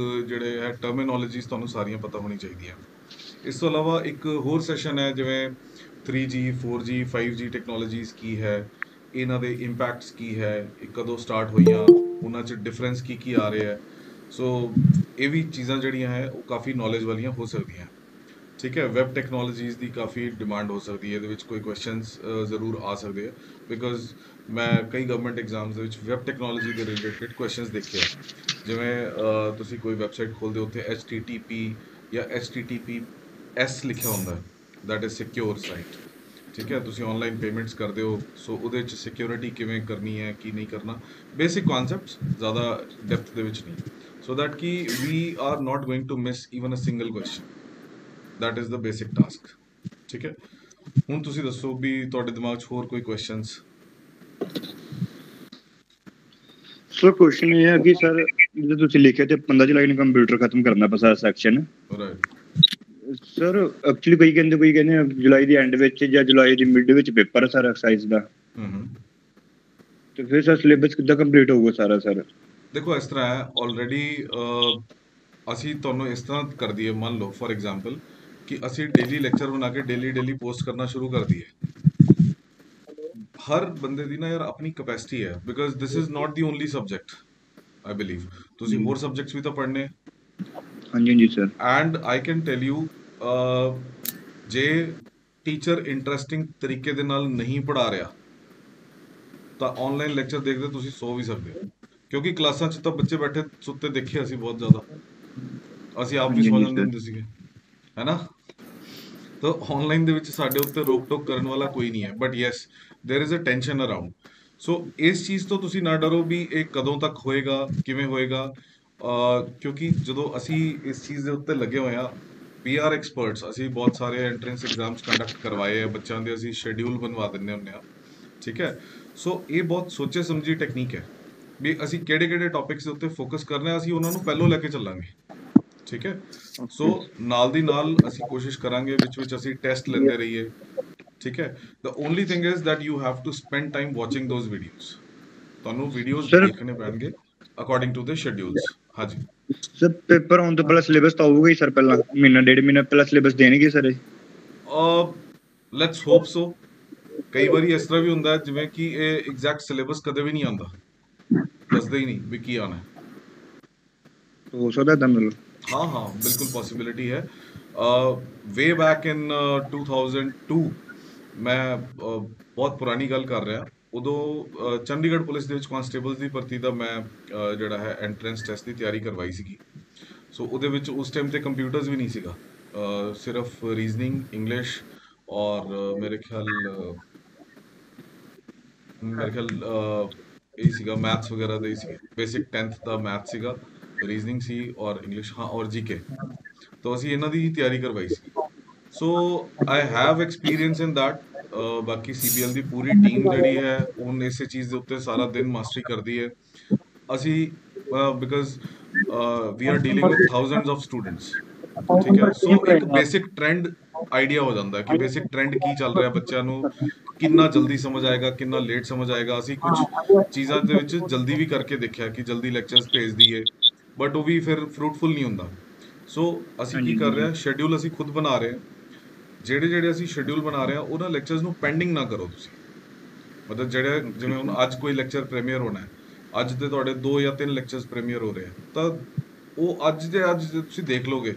ਜਿਹੜੇ ਹੈ ਟਰਮੀਨੋਲੋਜੀਜ਼ ਤੁਹਾਨੂੰ ਸਾਰੀਆਂ ਪਤਾ ਹੋਣੀ ਚਾਹੀਦੀਆਂ। ਇਸ ਤੋਂ ਇਲਾਵਾ ਇੱਕ ਹੋਰ ਸੈਸ਼ਨ ਹੈ ਜਿਵੇਂ 3G 4G 5G ਟੈਕਨੋਲੋਜੀਜ਼ ਕੀ ਹੈ, ਇਹਨਾਂ ਦੇ ਇੰਪੈਕਟਸ ਕੀ ਹੈ, ਇਹ ਕਦੋਂ ਸਟਾਰਟ ਹੋਈਆਂ, ਉਹਨਾਂ 'ਚ ਡਿਫਰੈਂਸ ਕੀ ਕੀ ਆ ਰਿਹਾ ਹੈ। ਸੋ ਇਹ ਵੀ ਚੀਜ਼ਾਂ ਜਿਹੜੀਆਂ ਹੈ ਉਹ ਕਾਫੀ ਨੌਲੇਜ ਵਾਲੀਆਂ ਹੋ ਸਕਦੀਆਂ, ਠੀਕ ਹੈ। ਵੈਬ ਟੈਕਨੋਲੋਜੀਜ਼ ਦੀ ਕਾਫੀ ਡਿਮਾਂਡ ਹੋ ਸਕਦੀ ਹੈ, ਇਹਦੇ ਵਿੱਚ ਕੋਈ ਕੁਐਸਚਨਸ ਜ਼ਰੂਰ ਆ ਸਕਦੇ ਆ, ਬਿਕੋਜ਼ ਮੈਂ ਕਈ ਗਵਰਨਮੈਂਟ ਐਗਜ਼ਾਮਸ ਦੇ ਵਿੱਚ ਵੈਬ ਟੈਕਨੋਲੋਜੀ ਦੇ ਰਿਲੇਟਡ ਕੁਐਸਚਨਸ ਦੇਖੇ ਆ। ਜਿਵੇਂ ਤੁਸੀਂ ਕੋਈ ਵੈਬਸਾਈਟ ਖੋਲਦੇ ਹੋ, ਉੱਥੇ HTTP ਜਾਂ HTTPS ਲਿਖਿਆ ਹੁੰਦਾ, ਦੈਟ ਇਜ਼ ਸਿਕਿਉਰ ਸਾਈਟ, ਠੀਕ ਹੈ। ਤੁਸੀਂ ਆਨਲਾਈਨ ਪੇਮੈਂਟਸ ਕਰਦੇ ਹੋ, ਸੋ ਉਹਦੇ 'ਚ ਸਿਕਿਉਰਿਟੀ ਕਿਵੇਂ ਕਰਨੀ ਹੈ, ਕੀ ਨਹੀਂ ਕਰਨਾ, ਬੇਸਿਕ ਕਨਸੈਪਟਸ, ਜ਼ਿਆਦਾ ਡੈਪਥ ਦੇ ਵਿੱਚ ਨਹੀਂ, ਸੋ ਦੈਟ ਕਿ we are not going to miss even a single question. That is the basic task, ਠੀਕ ਹੈ। ਹੁਣ ਤੁਸੀਂ ਦੱਸੋ ਵੀ ਤੁਹਾਡੇ ਦਿਮਾਗ 'ਚ ਹੋਰ ਕੋਈ ਕੁਐਸਚਨਸ? ਸਰ ਕੁਐਸਚਨ ਇਹ ਹੈ ਕਿ ਸਰ ਜਦੋਂ ਤੁਸੀਂ ਲਿਖਿਆ ਤੇ 15 ਜੁਲਾਈ ਨੂੰ ਕੰਪਿਊਟਰ ਖਤਮ ਕਰਨਾ ਪਸਾ ਸੈਕਸ਼ਨ, ਰਾਈਟ। ਸਰ ਐਕਚੁਅਲੀ ਕੋਈ ਕਹਿੰਦੇ ਜੁਲਾਈ ਦੀ ਐਂਡ ਵਿੱਚ ਜਾਂ ਜੁਲਾਈ ਦੀ ਮਿਡ ਵਿੱਚ ਪੇਪਰ ਹੈ ਸਰ ਐਕਸਾਈਜ਼ ਦਾ, ਤੇ ਫਿਰ ਸਰ ਸਿਲੇਬਸ ਕਿੱਦਾਂ ਕੰਪਲੀਟ ਹੋਊਗਾ ਸਾਰਾ ਸਰ? ਦੇਖੋ ਇਸ ਤਰ੍ਹਾਂ ਹੈ, ਆਲਰੇਡੀ ਅਸੀਂ ਤੁਹਾਨੂੰ ਇਸ ਤਰ੍ਹਾਂ ਕਰ ਦਈਏ, ਮੰਨ ਲਓ ਫॉर ਐਗਜ਼ਾਮਪਲ ਕਿ ਅਸੀਂ ਡੇਲੀ ਲੈਕਚਰ ਬਣਾ ਕੇ ਡੇਲੀ ਪੋਸਟ ਕਰਨਾ ਸ਼ੁਰੂ ਕਰ ਦਈਏ। ਹਰ ਬੰਦੇ ਦੀ ਨਾ ਯਾਰ ਆਪਣੀ ਕੈਪੈਸਿਟੀ ਹੈ, because this is not the only subject, I believe ਤੁਸੀਂ ਹੋਰ ਸਬਜੈਕਟਸ ਵੀ ਤਾਂ ਪੜ੍ਹਨੇ। ਹਾਂਜੀ sir. And I can tell you, ਜੇ ਟੀਚਰ ਇੰਟਰਸਟਿੰਗ ਤਰੀਕੇ ਦੇ ਨਾਲ ਨਹੀਂ ਪੜ੍ਹਾ ਰਿਹਾ ਤਾਂ ਆਨਲਾਈਨ ਲੈਕਚਰ ਦੇਖਦੇ ਤੁਸੀਂ ਸੋ ਵੀ ਸਕਦੇ ਹੋ, ਕਿਉਂਕਿ ਕਲਾਸਾਂ 'ਚ ਤਾਂ ਬੱਚੇ ਬੈਠੇ ਸੁੱਤੇ ਦੇਖੇ ਅਸੀਂ ਬਹੁਤ ਜ਼ਿਆਦਾ, ਅਸੀਂ ਆਪ ਵੀ ਸੋ ਜਾਂਦੇ ਹੁੰਦੇ ਸੀਗੇ, ਹੈ ਨਾ। ਤਾਂ ਆਨਲਾਈਨ ਦੇ ਵਿੱਚ ਸਾਡੇ ਉੱਤੇ ਰੋਕ ਟੋਕ ਕਰਨ ਵਾਲਾ ਕੋਈ ਨਹੀਂ ਹੈ, but yes there is a tension around. So ਇਸ ਚੀਜ਼ ਤੋਂ ਤੁਸੀਂ ਨਾ ਡਰੋ ਵੀ ਇਹ ਕਦੋਂ ਤੱਕ ਹੋਏਗਾ, ਕਿਵੇਂ ਹੋਏਗਾ, ਕਿਉਂਕਿ ਜਦੋਂ ਅਸੀਂ ਇਸ ਚੀਜ਼ ਦੇ ਉੱਤੇ ਲੱਗੇ ਹੋਏ ਆ, ਵੀ ਆਰ ਐਕਸਪਰਟਸ। ਅਸੀਂ ਬਹੁਤ ਸਾਰੇ ਐਂਟਰੈਂਸ ਐਗਜ਼ਾਮਸ ਕੰਡਕਟ ਕਰਵਾਏ ਆ ਬੱਚਿਆਂ ਦੇ, ਅਸੀਂ ਸ਼ੈਡਿਊਲ ਬਣਵਾ ਦਿੰਦੇ ਹੁੰਦੇ ਆ, ਠੀਕ ਹੈ। ਸੋ ਇਹ ਬਹੁਤ ਸੋਚੇ ਸਮਝੀ ਟੈਕਨੀਕ ਹੈ ਵੀ ਅਸੀਂ ਕਿਹੜੇ ਕਿਹੜੇ ਟੌਪਿਕਸ ਦੇ ਉੱਤੇ ਫੋਕਸ ਕਰਨਾ, ਅਸੀਂ ਉਹਨਾਂ ਨੂੰ ਪਹਿਲੋਂ ਲੈ ਕੇ ਚੱਲਾਂਗੇ, ਠੀਕ ਹੈ। ਸੋ ਨਾਲ ਦੀ ਨਾਲ ਅਸੀਂ ਕੋਸ਼ਿਸ਼ ਕਰਾਂਗੇ ਵਿੱਚ ਅਸੀਂ ਟੈਸਟ ਲੈਂਦੇ ਰਹੀਏ, ਠੀਕ ਹੈ। The only thing is that you have to spend time watching those videos. ਤੁਹਾਨੂੰ ਵੀਡੀਓਜ਼ ਦੇਖਣੇ ਪੈਣਗੇ ਅਕੋਰਡਿੰਗ ਟੂ ਦ ਸ਼ੈਡਿਊਲਸ। ਹਾਂਜੀ ਸਰ ਪੇਪਰ ਆਉਣ ਤੋਂ ਪਹਿਲਾਂ ਸਿਲੇਬਸ ਤਾਂ ਆਊਗਾ ਹੀ ਸਰ, ਪਹਿਲਾਂ ਮਹੀਨਾ ਡੇਢ ਮਹੀਨਾ ਪਹਿਲਾਂ ਸਿਲੇਬਸ ਦੇਣਗੇ ਸਰ ਇਹ? Let's hope so. ਕਈ ਵਾਰੀ ਇਸ ਤਰ੍ਹਾਂ ਵੀ ਹੁੰਦਾ ਜਿਵੇਂ ਕਿ ਇਹ ਐਗਜ਼ੈਕਟ ਸਿਲੇਬਸ ਕਦੇ ਵੀ ਨਹੀਂ ਆਉਂਦਾ, ਦੱਸਦੇ ਹੀ ਨਹੀਂ ਵੀ ਕੀ ਆਉਣਾ ਹੈ। ਹੋ ਸਕਦਾ ਤਾਂ ਮਤਲਬ ਹਾਂ ਬਿਲਕੁਲ ਪੋਸੀਬਿਲਿਟੀ ਹੈ। ਵੇ ਬੈਕ ਇਨ 2002, ਮੈਂ ਬਹੁਤ ਪੁਰਾਣੀ ਗੱਲ ਕਰ ਰਿਹਾ, ਉਦੋਂ ਚੰਡੀਗੜ੍ਹ ਪੁਲਿਸ ਦੇ ਵਿੱਚ ਕਾਂਸਟੇਬਲ ਦੀ ਭਰਤੀ ਦਾ ਮੈਂ ਜਿਹੜਾ ਹੈ ਐਂਟਰੈਂਸ ਟੈਸਟ ਦੀ ਤਿਆਰੀ ਕਰਵਾਈ ਸੀਗੀ। ਸੋ ਉਹਦੇ ਵਿੱਚ ਉਸ ਟਾਈਮ ਤੇ ਕੰਪਿਊਟਰਸ ਵੀ ਨਹੀਂ ਸੀਗਾ, ਸਿਰਫ ਰੀਜ਼ਨਿੰਗ, ਇੰਗਲਿਸ਼ ਔਰ ਮੇਰੇ ਖਿਆਲ ਇਹ ਸੀਗਾ ਮੈਥਸ ਵਗੈਰਾ ਦੇ ਹੀ ਸੀਗੇ। ਬੇਸਿਕ 10th ਦਾ ਮੈਥ ਸੀਗਾ, ਰੀਜ਼ਨਿੰਗ ਸੀ ਔਰ ਇੰਗਲਿਸ਼, ਹਾਂ ਔਰ ਜੀਕੇ। ਤਾਂ ਅਸੀਂ ਇਹਨਾਂ ਦੀ ਹੀ ਤਿਆਰੀ ਕਰਵਾਈ ਸੀ। So I have experience in that. ਬਾਕੀ CBL ਦੀ ਪੂਰੀ ਟੀਮ ਜਿਹੜੀ ਹੈ ਉਹ ਇਸੇ ਚੀਜ਼ ਦੇ ਉੱਤੇ ਸਾਰਾ ਦਿਨ ਮਾਸਟਰੀ ਕਰਦੀ ਹੈ। ਅਸੀਂ because we are dealing with thousands of students, ਠੀਕ ਹੈ। ਸੋ ਇੱਕ ਬੇਸਿਕ ਟ੍ਰੈਂਡ ਆਈਡੀਆ ਹੋ ਜਾਂਦਾ ਕਿ ਬੇਸਿਕ ਟ੍ਰੈਂਡ ਕੀ ਚੱਲ ਰਿਹਾ, ਬੱਚਿਆਂ ਨੂੰ ਕਿੰਨਾ ਜਲਦੀ ਸਮਝ ਆਏਗਾ, ਕਿੰਨਾ ਲੇਟ ਸਮਝ ਆਏਗਾ। ਅਸੀਂ ਕੁਝ ਚੀਜ਼ਾਂ ਦੇ ਵਿੱਚ ਜਲਦੀ ਵੀ ਕਰਕੇ ਦੇਖਿਆ ਕਿ ਜਲਦੀ ਲੈਕਚਰਸ ਭੇਜ ਦਈਏ, ਬਟ ਉਹ ਵੀ ਫਿਰ ਫਰੂਟਫੁਲ ਨਹੀਂ ਹੁੰਦਾ। ਸੋ ਅਸੀਂ ਕੀ ਕਰ ਰਹੇ ਹਾਂ, ਸ਼ੈਡਿਊਲ ਅਸੀਂ ਖੁਦ ਬਣਾ ਰਹੇ ਹਾਂ। ਜਿਹੜੇ ਅਸੀਂ ਸ਼ੈਡਿਊਲ ਬਣਾ ਰਹੇ ਹਾਂ ਉਹਨਾਂ ਲੈਕਚਰਸ ਨੂੰ ਪੈਂਡਿੰਗ ਨਾ ਕਰੋ ਤੁਸੀਂ। ਮਤਲਬ ਜਿਵੇਂ ਹੁਣ ਅੱਜ ਕੋਈ ਲੈਕਚਰ ਪ੍ਰੀਮੀਅਰ ਹੋਣਾ ਹੈ, ਅੱਜ ਦੇ ਤੁਹਾਡੇ 2 ਜਾਂ 3 ਲੈਕਚਰਸ ਪ੍ਰੀਮੀਅਰ ਹੋ ਰਹੇ ਆ, ਤਾਂ ਉਹ ਅੱਜ ਤੁਸੀਂ ਦੇਖ ਲੋਗੇ,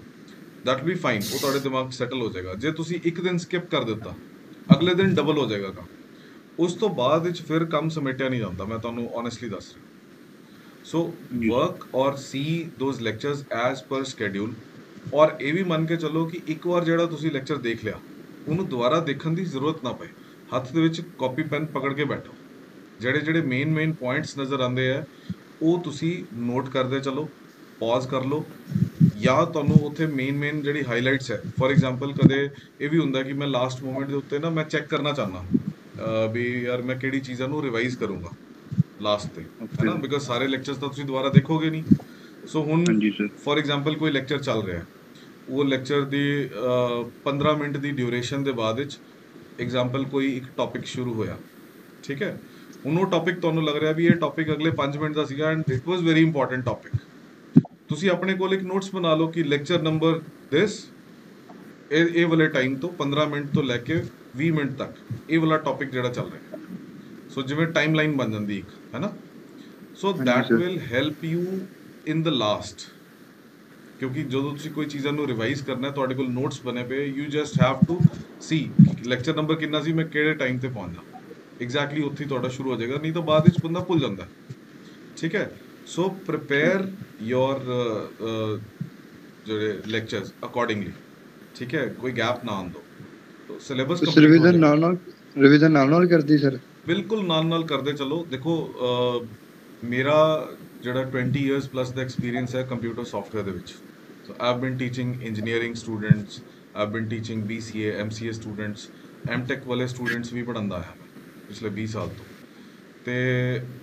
ਦੈਟ ਵੀ ਫਾਈਨ, ਉਹ ਤੁਹਾਡੇ ਦਿਮਾਗ 'ਚ ਸੈਟਲ ਹੋ ਜਾਏਗਾ। ਜੇ ਤੁਸੀਂ ਇੱਕ ਦਿਨ ਸਕਿਪ ਕਰ ਦਿੱਤਾ, ਅਗਲੇ ਦਿਨ ਡਬਲ ਹੋ ਜਾਏਗਾ ਕੰਮ, ਉਸ ਤੋਂ ਬਾਅਦ ਵਿੱਚ ਫਿਰ ਕੰਮ ਸਮੇਟਿਆ ਨਹੀਂ ਜਾਂਦਾ, ਮੈਂ ਤੁਹਾਨੂੰ ਓਨੈਸਟਲੀ ਦੱਸ ਰਿਹਾ। ਸੋ ਵਰਕ ਔਰ see those lectures as per schedule, ਔਰ ਇਹ ਵੀ ਮੰਨ ਕੇ ਚੱਲੋ ਕਿ ਇੱਕ ਵਾਰ ਜਿਹੜਾ ਤੁਸੀਂ ਲੈਕਚਰ ਦੇਖ ਲਿਆ, ਉਹਨੂੰ ਦੁਬਾਰਾ ਦੇਖਣ ਦੀ ਜ਼ਰੂਰਤ ਨਾ ਪਏ। ਹੱਥ ਦੇ ਵਿੱਚ ਕਾਪੀ ਪੈਨ ਪਕੜ ਕੇ ਬੈਠੋ, ਜਿਹੜੇ ਮੇਨ ਪੁਆਇੰਟਸ ਨਜ਼ਰ ਆਉਂਦੇ ਆ ਉਹ ਤੁਸੀਂ ਨੋਟ ਕਰਦੇ ਚਲੋ, ਪੌਜ਼ ਕਰ ਲਓ, ਜਾਂ ਤੁਹਾਨੂੰ ਉੱਥੇ ਮੇਨ ਜਿਹੜੀ ਹਾਈਲਾਈਟਸ ਹੈ, ਫੋਰ ਐਗਜ਼ਾਮਪਲ ਕਦੇ ਇਹ ਵੀ ਹੁੰਦਾ ਕਿ ਮੈਂ ਲਾਸਟ ਮੂਮੈਂਟ ਦੇ ਉੱਤੇ ਨਾ ਮੈਂ ਚੈੱਕ ਕਰਨਾ ਚਾਹੁੰਦਾ ਵੀ ਯਾਰ ਮੈਂ ਕਿਹੜੀ ਚੀਜ਼ਾਂ ਨੂੰ ਰਿਵਾਈਜ਼ ਕਰੂੰਗਾ ਲਾਸਟ ਤੇ, ਹੈ ਨਾ, ਬਿਕਾਜ਼ ਸਾਰੇ ਲੈਕਚਰਸ ਤਾਂ ਤੁਸੀਂ ਦੁਬਾਰਾ ਦੇਖੋਗੇ ਨਹੀਂ। ਸੋ ਹੁਣ ਫੋਰ ਐਗਜ਼ਾਮਪਲ ਕੋਈ ਲੈਕਚਰ ਚੱਲ ਰਿਹਾ, ਉਹ ਲੈਕਚਰ ਦੀ 15 ਮਿੰਟ ਦੀ ਡਿਊਰੇਸ਼ਨ ਦੇ ਬਾਅਦ ਵਿੱਚ ਐਗਜ਼ਾਮਪਲ ਕੋਈ ਇੱਕ ਟੌਪਿਕ ਸ਼ੁਰੂ ਹੋਇਆ, ਠੀਕ ਹੈ, ਹੁਣ ਉਹ ਟੌਪਿਕ ਤੁਹਾਨੂੰ ਲੱਗ ਰਿਹਾ ਵੀ ਇਹ ਟੌਪਿਕ ਅਗਲੇ 5 ਮਿੰਟ ਦਾ ਸੀਗਾ and it was very important topic. ਤੁਸੀਂ ਆਪਣੇ ਕੋਲ ਇੱਕ ਨੋਟਸ ਬਣਾ ਲਓ ਕਿ ਲੈਕਚਰ ਨੰਬਰ ਦਿਸ ਇਹ ਵਾਲੇ ਟਾਈਮ ਤੋਂ 15 ਮਿੰਟ ਤੋਂ ਲੈ ਕੇ 20 ਮਿੰਟ ਤੱਕ ਇਹ ਵਾਲਾ ਟੌਪਿਕ ਜਿਹੜਾ ਚੱਲ ਰਿਹਾ। ਸੋ ਜਿਵੇਂ ਟਾਈਮ ਲਾਈਨ ਬਣ ਜਾਂਦੀ ਇੱਕ, ਹੈ ਨਾ। So that will help you in the last, ਕਿਉਂਕਿ ਜਦੋਂ ਤੁਸੀਂ ਕੋਈ ਚੀਜ਼ਾਂ ਨੂੰ ਰਿਵਾਈਜ਼ ਕਰਨਾ ਤੁਹਾਡੇ ਕੋਲ ਨੋਟਸ ਬਣੇ ਪਏ, you just have to see lecture number ਕਿੰਨਾ ਸੀ, ਮੈਂ ਕਿਹੜੇ ਟਾਈਮ ਤੇ ਪਹੁੰਚਾ, ਐਗਜ਼ੈਕਟਲੀ ਉੱਥੇ ਤੁਹਾਡਾ ਸ਼ੁਰੂ ਹੋ ਜਾਏਗਾ, ਨਹੀਂ ਤਾਂ ਬਾਅਦ ਵਿੱਚ ਬੰਦਾ ਭੁੱਲ ਜਾਂਦਾ, ਠੀਕ ਹੈ। ਸੋ ਪ੍ਰਿਪੇਅਰ ਯੋਰ ਜਿਹੜੇ ਲੈਕਚਰਸ ਅਕੋਰਡਿੰਗਲੀ, ਠੀਕ ਹੈ, ਕੋਈ ਗੈਪ ਨਾ ਆਉਣ ਦਿਓ। ਸਿਲੇਬਸ ਰਿਵੀਜ਼ਨ ਨਾਲ ਕਰਦੀ ਸਰ, ਬਿਲਕੁਲ ਨਾਲ ਕਰਦੇ ਚਲੋ। ਦੇਖੋ ਮੇਰਾ ਜਿਹੜਾ 20 ਇਅਰਸ ਪਲੱਸ ਦਾ ਐਕਸਪੀਰੀਅੰਸ ਹੈ ਕੰਪਿਊਟਰ ਸੌਫਟਵੇਅਰ ਦੇ ਵਿੱਚ। So I have been teaching engineering students, I have been teaching BCA MCA students, M.Tech ਵਾਲੇ ਸਟੂਡੈਂਟਸ ਵੀ ਪੜ੍ਹਾਉਂਦਾ ਹੈ ਮੈਂ ਪਿਛਲੇ 20 ਸਾਲ ਤੋਂ। ਤੇ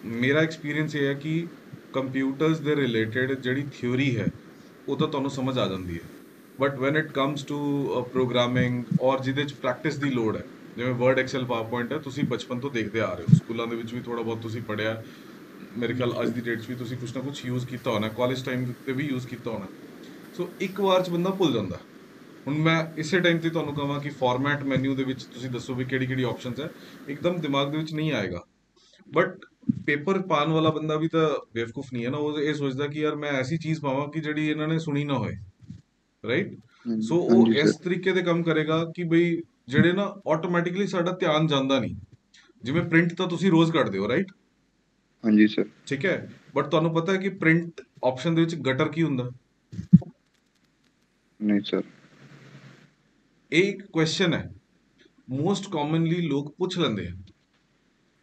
ਮੇਰਾ ਐਕਸਪੀਰੀਅੰਸ ਇਹ ਹੈ ਕਿ ਕੰਪਿਊਟਰਸ ਦੇ ਰਿਲੇਟਡ ਜਿਹੜੀ ਥਿਊਰੀ ਹੈ ਉਹ ਤਾਂ ਤੁਹਾਨੂੰ ਸਮਝ ਆ ਜਾਂਦੀ ਹੈ, but when it comes to programming ਔਰ ਜਿਹਦੇ 'ਚ ਪ੍ਰੈਕਟਿਸ ਦੀ ਲੋੜ ਹੈ, ਜਿਵੇਂ ਵਰਡ ਐਕਸਲ ਪਾਵਰਪੁਆਇੰਟ ਹੈ, ਤੁਸੀਂ ਬਚਪਨ ਤੋਂ ਦੇਖਦੇ ਆ ਰਹੇ ਹੋ, ਸਕੂਲਾਂ ਦੇ ਵਿੱਚ ਵੀ ਥੋੜ੍ਹਾ ਬਹੁਤ ਤੁਸੀਂ ਪੜ੍ਹਿਆ, ਮੇਰੇ ਖਿਆਲ ਅੱਜ ਦੀ ਡੇਟ 'ਚ ਵੀ ਤੁਸੀਂ ਕੁਛ ਨਾ ਕੁਛ ਯੂਜ਼ ਕੀਤਾ ਹੋਣਾ, ਕਾਲਜ ਟਾਈਮ 'ਤੇ ਵੀ ਯੂਜ਼ ਕੀਤਾ ਹੋਣਾ। ਸੋ ਇੱਕ ਵਾਰ 'ਚ ਬੰਦਾ ਭੁੱਲ ਜਾਂਦਾ। ਹੁਣ ਮੈਂ ਇਸੇ ਟਾਈਮ ਤੇ ਤੁਹਾਨੂੰ ਕਹਾਂ ਕਿ ਫਾਰਮੈਟ ਮੈਨਿਊ ਦੇ ਵਿੱਚ ਤੁਸੀਂ ਦੱਸੋ ਵੀ ਕਿਹੜੀ ਆਪਸ਼ਨਸ ਹੈ, ਇੱਕਦਮ ਦਿਮਾਗ ਦੇ ਵਿੱਚ ਨਹੀਂ ਆਏਗਾ। ਬਟ ਪੇਪਰ ਪਾਉਣ ਵਾਲਾ ਬੰਦਾ ਵੀ ਤਾਂ ਬੇਵਕੂਫ ਨਹੀਂ ਹੈ ਨਾ, ਉਹ ਇਹ ਸੋਚਦਾ ਕਿ ਯਾਰ ਮੈਂ ਐਸੀ ਚੀਜ਼ ਪਾਵਾਂ ਕਿ ਜਿਹੜੀ ਇਹਨਾਂ ਨੇ ਸੁਣੀ ਨਾ ਹੋਏ, ਰਾਈਟ। ਸੋ ਉਹ ਇਸ ਤਰੀਕੇ ਦੇ ਕੰਮ ਕਰੇਗਾ ਕਿ ਬਈ ਜਿਹੜੇ ਨਾ ਆਟੋਮੈਟਿਕਲੀ ਸਾਡਾ ਧਿਆਨ ਜਾਂਦਾ ਨਹੀਂ। ਜਿਵੇਂ ਪ੍ਰਿੰਟ ਤਾਂ ਤੁਸੀਂ ਰੋਜ਼ ਕੱਢਦੇ ਹੋ, ਰਾਈਟ? ਹਾਂਜੀ ਸਰ। ਠੀਕ ਹੈ, ਬਟ ਤੁਹਾਨੂੰ ਪਤਾ ਹੈ ਕਿ ਪ੍ਰਿੰਟ ਆਪਸ਼ਨ ਦੇ ਵਿੱਚ ਗਟਰ ਕੀ ਹੁੰਦਾ? ਨਹੀਂ ਸਰ। ਇਹ ਇੱਕ ਕੁਐਸਚਨ ਹੈ, ਮੋਸਟ ਕਾਮਨਲੀ ਲੋਕ ਪੁੱਛ ਲੈਂਦੇ ਆ।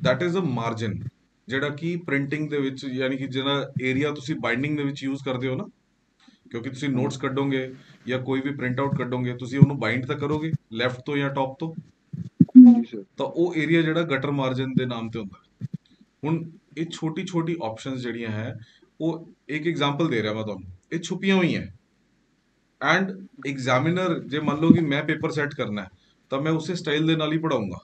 ਦੈਟ ਇਜ਼ ਅ ਮਾਰਜਨ, ਜਿਹੜਾ ਕਿ ਪ੍ਰਿੰਟਿੰਗ ਦੇ ਵਿੱਚ, ਯਾਨੀ ਕਿ ਜਿਹੜਾ ਏਰੀਆ ਤੁਸੀਂ ਬਾਈਂਡਿੰਗ ਦੇ ਵਿੱਚ ਯੂਜ਼ ਕਰਦੇ ਹੋ ਨਾ, ਕਿਉਂਕਿ ਤੁਸੀਂ ਨੋਟਸ ਕੱਢੋਗੇ ਜਾਂ ਕੋਈ ਵੀ ਪ੍ਰਿੰਟ ਆਊਟ ਕੱਢੋਗੇ, ਤੁਸੀਂ ਉਹਨੂੰ ਬਾਈਂਡ ਤਾਂ ਕਰੋਗੇ ਲੈਫਟ ਤੋਂ ਜਾਂ ਟੌਪ ਤੋਂ, ਤਾਂ ਉਹ ਏਰੀਆ ਜਿਹੜਾ ਗਟਰ ਮਾਰਜਨ ਦੇ ਨਾਮ ਤੇ ਹੁੰਦਾ। ਹੁਣ ਇਹ ਛੋਟੀ ਆਪਸ਼ਨਸ ਜਿਹੜੀਆਂ ਹੈ, ਉਹ ਇੱਕ ਐਗਜ਼ਾਮਪਲ ਦੇ ਰਿਹਾ ਮੈਂ ਤੁਹਾਨੂੰ, ਇਹ ਛੁਪੀਆਂ ਹੋਈਆਂ ਐਂਡ ਐਗਜ਼ਾਮਿਨਰ ਜੇ ਮੰਨ ਲਓ ਕਿ ਮੈਂ ਪੇਪਰ ਸੈੱਟ ਕਰਨਾ ਹੈ ਤਾਂ ਮੈਂ ਉਸੇ ਸਟਾਈਲ ਦੇ ਨਾਲ ਹੀ ਪੜਾਉਂਗਾ,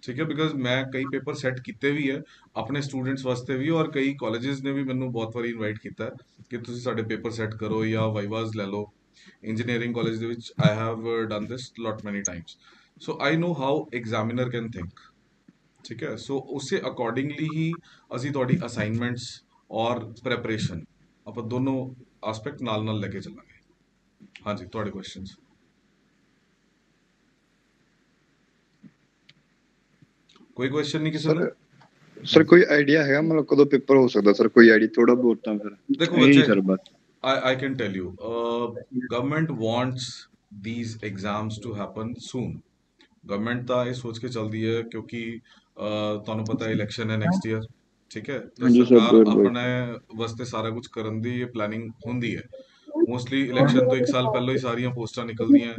ਠੀਕ ਹੈ, ਬਿਕਾਜ਼ ਮੈਂ ਕਈ ਪੇਪਰ ਸੈੱਟ ਕੀਤੇ ਵੀ ਹੈ ਆਪਣੇ ਸਟੂਡੈਂਟਸ ਵਾਸਤੇ ਵੀ, ਔਰ ਕਈ ਕਾਲਜਿਸ ਨੇ ਵੀ ਮੈਨੂੰ ਬਹੁਤ ਵਾਰੀ ਇਨਵਾਈਟ ਕੀਤਾ ਕਿ ਤੁਸੀਂ ਸਾਡੇ ਪੇਪਰ ਸੈੱਟ ਕਰੋ ਜਾਂ ਵਾਈਵਾਜ਼ ਲੈ ਲਓ। ਇੰਜੀਨੀਅਰਿੰਗ ਕਾਲਜ ਦੇ ਵਿੱਚ I have done this lot many times, so I know how examiner can think, ਠੀਕ ਹੈ। ਸੋ ਉਸੇ ਅਕੋਰਡਿੰਗਲੀ ਹੀ ਅਸੀਂ ਤੁਹਾਡੀ ਅਸਾਈਨਮੈਂਟਸ ਔਰ ਪ੍ਰੈਪਰੇਸ਼ਨ ਆਪਾਂ ਦੋਨੋਂ ਆਸਪੈਕਟ ਨਾਲ ਲੈ ਕੇ ਚੱਲਾਂਗੇ। ਹਾਂਜੀ, ਤੁਹਾਡੇ ਕੁਐਸਚਨਸ। ਕੋਈ ਕੁਐਸਚਨ ਨਹੀਂ ਕਿਸੇ ਦਾ? ਸਰ ਕੋਈ ਆਈਡੀਆ ਹੈਗਾ ਮਤਲਬ ਕਦੋਂ ਪੇਪਰ ਹੋ ਸਕਦਾ ਸਰ? ਕੋਈ ਆਈਡੀਆ ਥੋੜਾ ਬਹੁਤ ਤਾਂ ਫਿਰ? ਦੇਖੋ ਬੱਚੇ, sir bus I can tell you, government wants these exams to happen soon. Government ਤਾਂ ਇਹ ਸੋਚ ਕੇ ਚੱਲਦੀ ਹੈ ਕਿਉਂਕਿ ਤੁਹਾਨੂੰ ਪਤਾ ਇਲੈਕਸ਼ਨ ਹੈ ਨੈਕਸਟ ਈਅਰ, ਠੀਕ ਹੈ, ਤਾਂ ਸਰਕਾਰ ਆਪਣੇ ਵਾਸਤੇ ਸਾਰਾ ਕੁਝ ਕਰਨ ਦੀ ਇਹ ਪਲੈਨਿੰਗ ਹੁੰਦੀ ਹੈ। ਮੋਸਟਲੀ ਇਲੈਕਸ਼ਨ ਤੋਂ 1 ਸਾਲ ਪਹਿਲਾਂ ਹੀ ਸਾਰੀਆਂ ਪੋਸਟਾਂ ਨਿਕਲਦੀਆਂ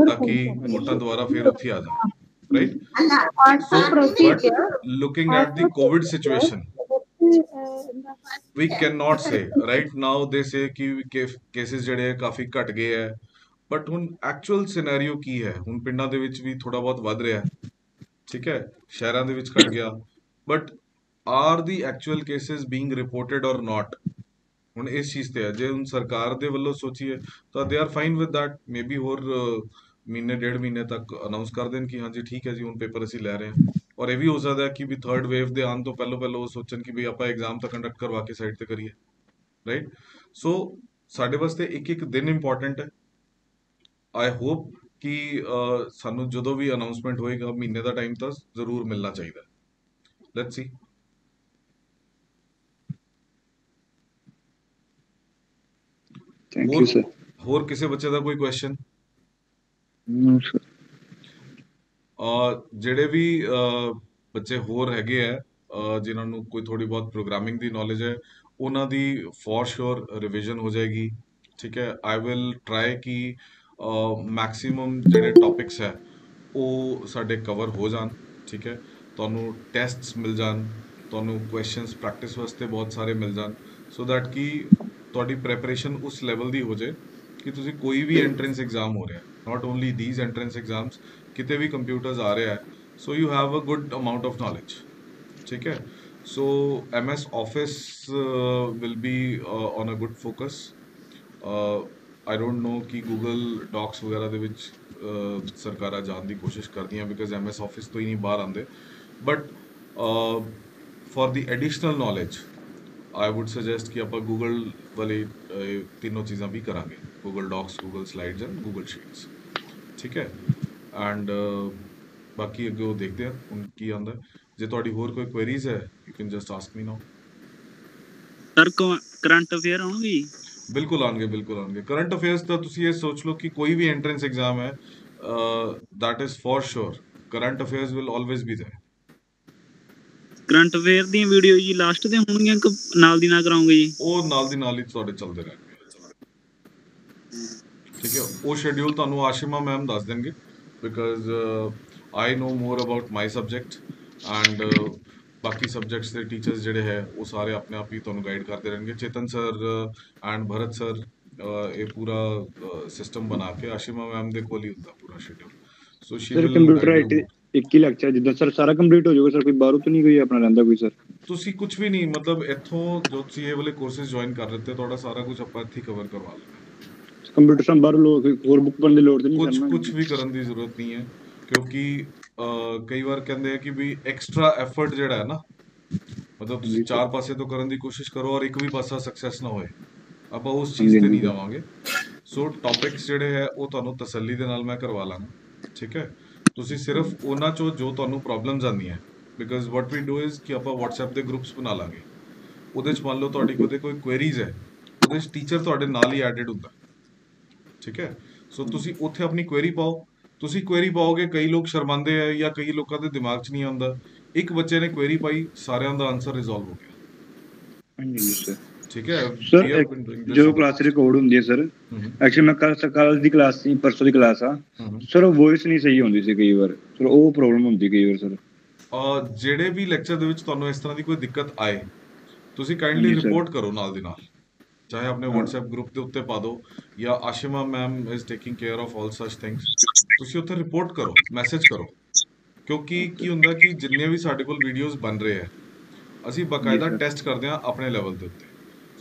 ਤਾਂ ਕਿ ਵੋਟਾਂ ਦੁਆਰਾ ਫਿਰ ਉੱਥੇ ਆ ਜਾਣ, right. So, but looking at the COVID situation, we cannot say right now, they say कि cases ਜਿਹੜੇ ਕਾਫੀ ਘਟ ਗਏ ਹੈ, ਬਟ ਹੁਣ ਐਕਚੁਅਲ ਸਿਨੈਰੀਓ ਕੀ ਹੈ? ਹੁਣ ਪਿੰਡਾਂ ਦੇ ਵਿੱਚ ਵੀ ਥੋੜਾ ਬਹੁਤ ਵੱਧ ਰਿਹਾ, ਠੀਕ ਹੈ, ਸ਼ਹਿਰਾਂ ਦੇ ਵਿੱਚ ਘਟ ਗਿਆ, but R the actual cases being reported ਔਰ ਨਾਟ? ਹੁਣ ਇਸ ਚੀਜ਼ ਤੇ ਹੈ, ਜੇ ਹੁਣ ਸਰਕਾਰ ਦੇ ਵੱਲੋਂ ਸੋਚੀਏ ਤਾਂ they are fine with that, maybe ਹੋਰ ਮਹੀਨੇ ਡੇਢ ਮਹੀਨੇ ਤੱਕ ਅਨਾਉਂਸ ਕਰ ਦੇਣ ਕਿ ਹਾਂਜੀ ਠੀਕ ਹੈ ਜੀ ਹੁਣ ਪੇਪਰ ਅਸੀਂ ਲੈ ਰਹੇ ਹਾਂ। ਔਰ ਇਹ ਵੀ ਹੋ ਸਕਦਾ ਕਿ ਵੀ ਥਰਡ ਵੇਵ ਦੇ ਆਉਣ ਤੋਂ ਪਹਿਲਾਂ ਉਹ ਸੋਚਣ ਕਿ ਵੀ ਆਪਾਂ ਐਗਜ਼ਾਮ ਤਾਂ ਕੰਡਕਟ ਕਰਵਾ ਕੇ ਸਾਈਡ ਤੇ ਕਰੀਏ, ਰਾਈਟ। ਸੋ ਸਾਡੇ ਵਾਸਤੇ ਇੱਕ ਦਿਨ ਇੰਪੋਰਟੈਂਟ ਹੈ। ਆਈ ਹੋਪ ਕਿ ਸਾਨੂੰ ਜਦੋਂ ਵੀ ਅਨਾਉਂਸਮੈਂਟ ਹੋਏਗਾ ਮਹੀਨੇ ਦਾ ਟਾਈਮ ਤਾਂ ਜ਼ਰੂਰ ਮਿਲਣਾ ਚਾਹੀਦਾ। Let's see. Thank you sir. ਹੋਰ ਕਿਸੇ ਬੱਚੇ ਦਾ ਕੋਈ ਕੁਐਸਚਨ? ਜਿਹੜੇ ਵੀ ਬੱਚੇ ਹੋਰ ਹੈਗੇ ਆ, ਜਿਨ੍ਹਾਂ ਨੂੰ ਕੋਈ ਥੋੜੀ ਬਹੁਤ ਪ੍ਰੋਗਰਾਮਿੰਗ ਦੀ ਨੌਲੇਜ ਹੈ ਉਹਨਾਂ ਦੀ ਫॉर श्योर ਰਿਵੀਜ਼ਨ ਹੋ ਜਾਏਗੀ। ਠੀਕ ਹੈ, ਆਈ ਵਿਲ ਟਰਾਈ ਕਿ ਮੈਕਸਿਮਮ ਜਿਹੜੇ ਟੌਪਿਕਸ ਹੈ ਉਹ ਸਾਡੇ ਕਵਰ ਹੋ ਜਾਣ। ਠੀਕ ਹੈ, ਤੁਹਾਨੂੰ ਟੈਸਟਸ ਮਿਲ ਜਾਣ, ਤੁਹਾਨੂੰ ਕੁਐਸਚਨਸ ਪ੍ਰੈਕਟਿਸ ਵਾਸਤੇ ਬਹੁਤ ਸਾਰੇ ਮਿਲ ਜਾਣ, ਸੋ ਦੈਟ ਕਿ ਤੁਹਾਡੀ ਪ੍ਰੈਪਰੇਸ਼ਨ ਉਸ ਲੈਵਲ ਦੀ ਹੋ ਜਾਏ ਕਿ ਤੁਸੀਂ ਕੋਈ ਵੀ ਐਂਟਰੈਂਸ ਐਗਜ਼ਾਮ ਹੋ ਰਿਹਾ, not only these entrance exams, ਕਿਤੇ ਵੀ ਕੰਪਿਊਟਰਸ ਆ ਰਿਹਾ ਹੈ, so you have a good amount of knowledge. ठीक है, so MS Office will be on a good focus. I don't know कि Google Docs वगैरह ਦੇ ਵਿੱਚ ਸਰਕਾਰਾਂ ਜਾਣ ਦੀ ਕੋਸ਼ਿਸ਼ ਕਰਦੀਆਂ because MS Office ਤੋਂ ਹੀ ਨਹੀਂ ਬਾਹਰ ਆਉਂਦੇ, but for the additional knowledge I would suggest ਕਿ ਆਪਾਂ Google ਵਾਲੇ ਤਿੰਨੋਂ ਚੀਜ਼ਾਂ ਵੀ ਕਰਾਂਗੇ, Google Docs, Google Slides and Google Sheets। ਠੀਕ ਹੈ, and ਬਾਕੀ ਅੱਗੇ ਉਹ ਦੇਖਦੇ ਆ ਹੁਣ ਕੀ ਆਉਂਦਾ। ਜੇ ਤੁਹਾਡੀ ਹੋਰ ਕੋਈ ਕੁਐਰੀਜ਼ ਹੈ you can just ask me now. Sir current affair ਆਉਣਗੇ? ਬਿਲਕੁਲ ਆਉਣਗੇ, ਬਿਲਕੁਲ ਆਉਣਗੇ। ਕਰੰਟ ਅਫੇਅਰਸ ਤਾਂ ਤੁਸੀਂ ਇਹ ਸੋਚ ਲਓ ਕਿ ਕੋਈ ਵੀ ਐਂਟਰੈਂਸ ਐਗਜ਼ਾਮ ਹੈ, that is for sure current affairs will always be there. Current affair ਦੀਆਂ ਵੀਡੀਓ ਜੀ ਲਾਸਟ ਤੇ ਹੋਣਗੀਆਂ ਕਿ ਨਾਲ ਦੀ ਨਾਲ ਕਰਾਉਂਗੇ ਜੀ? ਉਹ ਨਾਲ ਦੀ ਨਾਲ ਹੀ ਤੁਹਾਡੇ ਚੱਲਦੇ ਰਹਿਣਗੇ। ਠੀਕ ਹੈ, ਉਹ ਸ਼ੈਡਿਊਲ ਤੁਹਾਨੂੰ ਆਸ਼ਿਮਾ ਮੈਮ ਦੱਸ ਦੇਣਗੇ because I know more about my subject and ਬਾਕੀ ਸਬਜੈਕਟਸ ਦੇ ਟੀਚਰਸ ਜਿਹੜੇ ਹੈ ਉਹ ਸਾਰੇ ਆਪਣੇ ਆਪ ਹੀ ਤੁਹਾਨੂੰ ਗਾਈਡ ਕਰਦੇ ਰਹਿਣਗੇ। ਚੇਤਨ ਸਰ ਐਂਡ ਭਰਤ ਸਰ ਇਹ ਪੂਰਾ ਸਿਸਟਮ ਬਣਾ ਕੇ ਆਸ਼ਿਮਾ ਮੈਮ ਦੇ ਕੋਲ ਹੀ ਹੁੰਦਾ ਪੂਰਾ schedule. So she will computer IT ਇੱਕ ਹੀ ਲੈਕਚਰ ਜਿੱਦਾਂ ਸਰ ਸਾਰਾ ਕੰਪਲੀਟ ਹੋ ਜਾਊਗਾ ਸਰ, ਕੋਈ ਬਾਹਰੋਂ ਤਾਂ ਨਹੀਂ ਕੋਈ ਆਪਣਾ ਰਹਿੰਦਾ ਕੋਈ ਸਰ? ਤੁਸੀਂ ਕੁਝ ਵੀ ਨਹੀਂ, ਮਤਲਬ ਇੱਥੋਂ ਜੋ ਤੁਸੀਂ ਇਹ ਵਾਲੇ ਕੋਰਸਿਸ ਜੁਆਇਨ ਕਰ ਰਹੇ ਤੁਹਾਡਾ ਸਾਰਾ ਕੁਝ ਆਪਾਂ ਇੱਥੇ ਕਵਰ ਕਰਵਾ ਲੈਣਾ। ਕੰਪਿਊਟਰ ਸਭ ਬਾਹਰੋਂ ਲੋਕ ਹੋਰ ਬੁੱਕ ਪੜ੍ਹਨ ਦੀ ਲੋੜ ਤਾਂ ਨਹੀਂ ਕਰਨਾ? ਕੁਝ ਵੀ ਕਰਨ ਦੀ ਜ਼ਰੂਰਤ ਨਹੀਂ ਹੈ ਕਿਉਂਕਿ ਕਈ ਵਾਰ ਕਹਿੰਦੇ ਆ ਕਿ ਵੀ ਐਕਸਟਰਾ ਐਫਰਟ ਜਿਹੜਾ ਹੈ ਨਾ, ਮਤਲਬ ਤੁਸੀਂ ਚਾਰ ਪਾਸੇ ਤੋਂ ਕਰਨ ਦੀ ਕੋਸ਼ਿਸ਼ ਕਰੋ ਔਰ ਇੱਕ ਵੀ ਪਾਸਾ ਸਕਸੈਸ ਨਾ ਹੋਏ, ਆਪਾਂ ਉਸ ਚੀਜ਼ ਤੇ ਨਹੀਂ ਜਾਵਾਂਗੇ। ਸੋ ਟੌਪਿਕਸ ਜਿਹੜੇ ਹੈ ਉਹ ਤੁਹਾਨੂੰ ਤਸੱਲੀ ਦੇ ਨਾਲ ਮੈਂ ਕਰਵਾ ਲਾਂਗਾ। ਠੀਕ ਹੈ, ਤੁਸੀਂ ਸਿਰਫ ਉਹਨਾਂ ਚੋਂ ਜੋ ਤੁਹਾਨੂੰ ਪ੍ਰੋਬਲਮਸ ਆਉਂਦੀਆਂ, because what we do is ਕਿ ਆਪਾਂ WhatsApp ਦੇ ਗਰੁੱਪਸ ਬਣਾ ਲਾਂਗੇ, ਉਹਦੇ 'ਚ ਮੰਨ ਲਓ ਤੁਹਾਡੀ ਕੋਈ ਕੁਐਰੀਜ਼ ਹੈ, ਉਹਦੇ 'ਚ ਟੀਚਰ ਤੁਹਾਡੇ ਨਾਲ ਹੀ ਐਡਿਡ ਹੁੰਦਾ। ਠੀਕ ਹੈ, ਸੋ ਤੁਸੀਂ ਉੱਥੇ ਆਪਣੀ ਕੁਐਰੀ ਪਾਓ। ਤੁਸੀਂ ਕੁਐਰੀ ਪਾਓਗੇ, ਕਈ ਲੋਕ ਸ਼ਰਮਾਉਂਦੇ ਆ ਜਾਂ ਕਈ ਲੋਕਾਂ ਦੇ ਦਿਮਾਗ 'ਚ ਨਹੀਂ ਆਉਂਦਾ, ਇੱਕ ਬੱਚੇ ਨੇ ਕੁਐਰੀ ਪਾਈ, ਸਾਰਿਆਂ ਦਾ ਆਨਸਰ ਰਿਜ਼ੋਲਵ ਹੋ ਗਿਆ। ਠੀਕ ਹੈ ਸਰ, ਜੋ ਕਲਾਸ ਰਿਕਾਰਡ ਹੁੰਦੀ ਹੈ ਸਰ, ਐਕਚੁਅਲੀ ਮੈਂ ਕੱਲ ਦੀ ਕਲਾਸ ਸੀ, ਪਰਸੋਂ ਦੀ ਕਲਾਸ ਆ ਸਰ, ਉਹ ਵੌਇਸ ਨਹੀਂ ਸਹੀ ਹੁੰਦੀ ਸੀ ਕਈ ਵਾਰ ਸਰ, ਉਹ ਪ੍ਰੋਬਲਮ ਹੁੰਦੀ ਕਈ ਵਾਰ ਸਰ। ਜਿਹੜੇ ਵੀ ਲੈਕਚਰ ਦੇ ਵਿੱਚ ਤੁਹਾਨੂੰ ਇਸ ਤਰ੍ਹਾਂ ਦੀ ਕੋਈ ਦਿੱਕਤ ਆਏ, ਤੁਸੀਂ ਕਾਈਂਡਲੀ ਰਿਪੋਰਟ ਕਰੋ ਨਾਲ ਦੀ ਨਾਲ, ਚਾਹੇ ਆਪਣੇ WhatsApp ਗਰੁੱਪ ਦੇ ਉੱਤੇ ਪਾ ਦਿਓ ਜਾਂ Ashima ma'am is taking care of all such things, ਤੁਸੀਂ ਉੱਥੇ ਰਿਪੋਰਟ ਕਰੋ, ਮੈਸੇਜ ਕਰੋ। ਕਿਉਂਕਿ ਕੀ ਹੁੰਦਾ ਕਿ ਜਿੰਨੇ ਵੀ ਸਾਡੇ ਕੋਲ ਵੀਡੀਓਜ਼ ਬਣ ਰਹੇ ਆ, ਅਸੀਂ ਬਾਕਾਇਦਾ ਟੈਸਟ ਕਰਦੇ ਹਾਂ ਆਪਣੇ ਲੈਵਲ ਦੇ ਉੱਤੇ।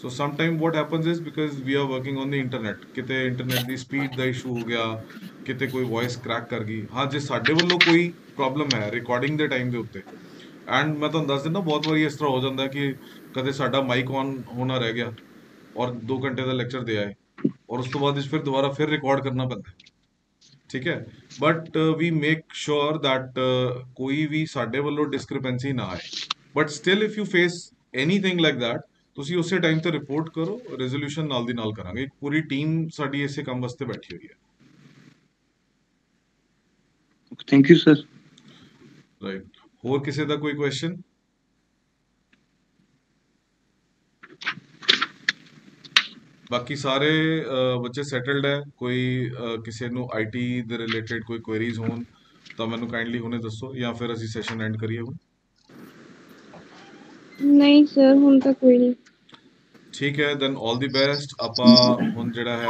So some time what happens is because we are working on the internet, ਕਿਤੇ ਇੰਟਰਨੈਟ ਦੀ ਸਪੀਡ ਦਾ ਇਸ਼ੂ ਹੋ ਗਿਆ, ਕਿਤੇ ਕੋਈ ਵੌਇਸ ਕ੍ਰੈਕ ਕਰ ਗਈ। ਹਾਂ, ਜੇ ਸਾਡੇ ਵੱਲੋਂ ਕੋਈ ਪ੍ਰੋਬਲਮ ਹੈ ਰਿਕਾਰਡਿੰਗ ਦੇ ਟਾਈਮ ਦੇ ਉੱਤੇ, ਐਂਡ ਮੈਂ ਤੁਹਾਨੂੰ ਦੱਸ ਦਿੰਦਾ ਬਹੁਤ ਵਾਰੀ ਇਸ ਤਰ੍ਹਾਂ ਹੋ ਜਾਂਦਾ ਕਿ ਕਦੇ ਸਾਡਾ ਮਾਈਕ ਔਨ ਹੋਣਾ ਰਹਿ ਗਿਆ ਔਰ 2 ਘੰਟੇ ਦਾ ਲੈਕਚਰ ਦੇ ਆਏ ਔਰ ਉਸ ਤੋਂ ਬਾਅਦ ਫਿਰ ਦੁਬਾਰਾ ਫਿਰ ਰਿਕਾਰਡ ਕਰਨਾ ਪੈਂਦਾ। ਠੀਕ ਹੈ, but we make sure that ਕੋਈ ਵੀ ਸਾਡੇ ਵੱਲੋਂ ਡਿਸਕ੍ਰਿਪੈਂਸੀ ਨਾ ਆਏ, but still if you face anything like that, ਤੁਸੀਂ ਉਸੇ ਟਾਈਮ ਤੇ ਰਿਪੋਰਟ ਕਰੋ, ਰੈਜ਼ੋਲੂਸ਼ਨ ਨਾਲ ਦੀ ਨਾਲ ਕਰਾਂਗੇ। ਇੱਕ ਪੂਰੀ ਟੀਮ ਸਾਡੀ ਇਸੇ ਕੰਮ ਵਾਸਤੇ ਬੈਠੀ ਹੋਈ ਹੈ। Thank you sir. ਰਾਈਟ, ਹੋਰ ਕਿਸੇ ਦਾ ਕੋਈ ਕੁਐਸਚਨ? ਬਾਕੀ ਸਾਰੇ ਬੱਚੇ ਸੈਟਲਡ ਹੈ? ਕੋਈ ਕਿਸੇ ਨੂੰ IT ਦੇ ਰਿਲੇਟਡ ਕੋਈ ਕੁਐਰੀਜ਼ ਹੋਣ ਤਾਂ ਮੈਨੂੰ ਕਾਈਂਡਲੀ ਹੁਣੇ ਦੱਸੋ, ਜਾਂ ਫਿਰ ਅਸੀਂ ਸੈਸ਼ਨ ਐਂਡ ਕਰੀਏ ਹੁਣ? ਨਹੀਂ ਸਰ, ਹੁਣ ਤਾਂ ਕੋਈ ਨਹੀਂ। ਠੀਕ ਹੈ, ਦੈਨ ਆਲ ਦੀ ਬੈਸਟ। ਆਪਾਂ ਹੁਣ ਜਿਹੜਾ ਹੈ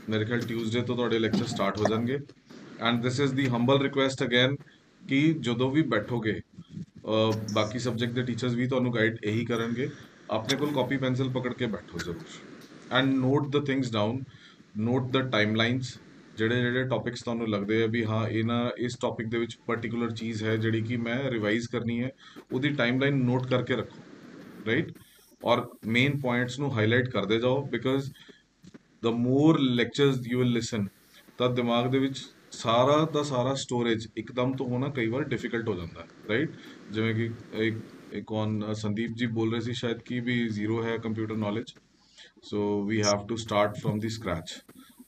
ਮੇਰੇ ਖਿਆਲ ਟਿਊਜ਼ਡੇ ਤੋਂ ਤੁਹਾਡੇ ਲੈਕਚਰ ਸਟਾਰਟ ਹੋ ਜਾਣਗੇ, and this is the humble request again ਕਿ ਜਦੋਂ ਵੀ ਬੈਠੋਗੇ, ਬਾਕੀ ਸਬਜੈਕਟ ਦੇ ਟੀਚਰਸ ਵੀ ਤੁਹਾਨੂੰ ਗਾਈਡ ਇਹੀ ਕਰਨਗੇ, ਆਪਣੇ ਕੋਲ ਕਾਪੀ ਪੈਨਸਿਲ ਪਕੜ ਕੇ ਬੈਠੋ ਜ਼ਰੂਰ, and note the things down, note the timelines. ਜਿਹੜੇ ਟੌਪਿਕਸ ਤੁਹਾਨੂੰ ਲੱਗਦੇ ਆ ਵੀ ਹਾਂ ਇਸ ਟੌਪਿਕ ਦੇ ਵਿੱਚ ਪਰਟੀਕੂਲਰ ਚੀਜ਼ ਹੈ ਜਿਹੜੀ ਕਿ ਮੈਂ ਰਿਵਾਈਜ਼ ਕਰਨੀ ਹੈ, ਉਹਦੀ ਟਾਈਮਲਾਈਨ ਨੋਟ ਕਰਕੇ ਰੱਖੋ, ਰਾਈਟ? ਔਰ ਮੇਨ ਪੁਆਇੰਟਸ ਨੂੰ ਹਾਈਲਾਈਟ ਕਰਦੇ ਜਾਓ, because the more lectures you will ਲਿਸਨ, ਤਾਂ ਦਿਮਾਗ ਦੇ ਵਿੱਚ ਸਾਰਾ ਦਾ ਸਾਰਾ ਸਟੋਰੇਜ ਇੱਕਦਮ ਤੋਂ ਹੋਣਾ ਕਈ ਵਾਰ ਡਿਫਿਕਲਟ ਹੋ ਜਾਂਦਾ ਹੈ, ਰਾਈਟ? ਜਿਵੇਂ ਕਿ ਇੱਕ ਸੰਦੀਪ ਜੀ ਬੋਲ ਰਹੇ ਸੀ ਸ਼ਾਇਦ ਕਿ ਵੀ ਜ਼ੀਰੋ ਹੈ computer knowledge, so we have to start from the scratch.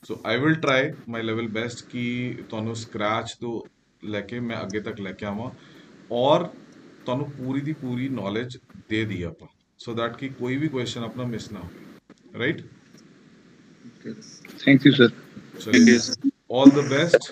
So I will try my level best ਕਿ ਤੁਹਾਨੂੰ ਸਕ੍ਰੈਚ ਤੋਂ ਲੈ ਕੇ ਮੈਂ ਅੱਗੇ ਤੱਕ ਲੈ ਕੇ ਆਵਾਂ, ਔਰ ਤੁਹਾਨੂੰ ਪੂਰੀ ਦੀ ਪੂਰੀ ਨੌਲੇਜ ਦੇ ਦੀ ਆਪਾਂ ਸੋ ਦੈਟ ਕਿ ਕੋਈ ਵੀ ਕੁਐਸਚਨ ਆਪਣਾ ਮਿਸ ਨਾ ਹੋ ਰਾਈਟ थैंक यू सर ਚਲਿਏ ਆਲ ਦ ਬੈਸਟ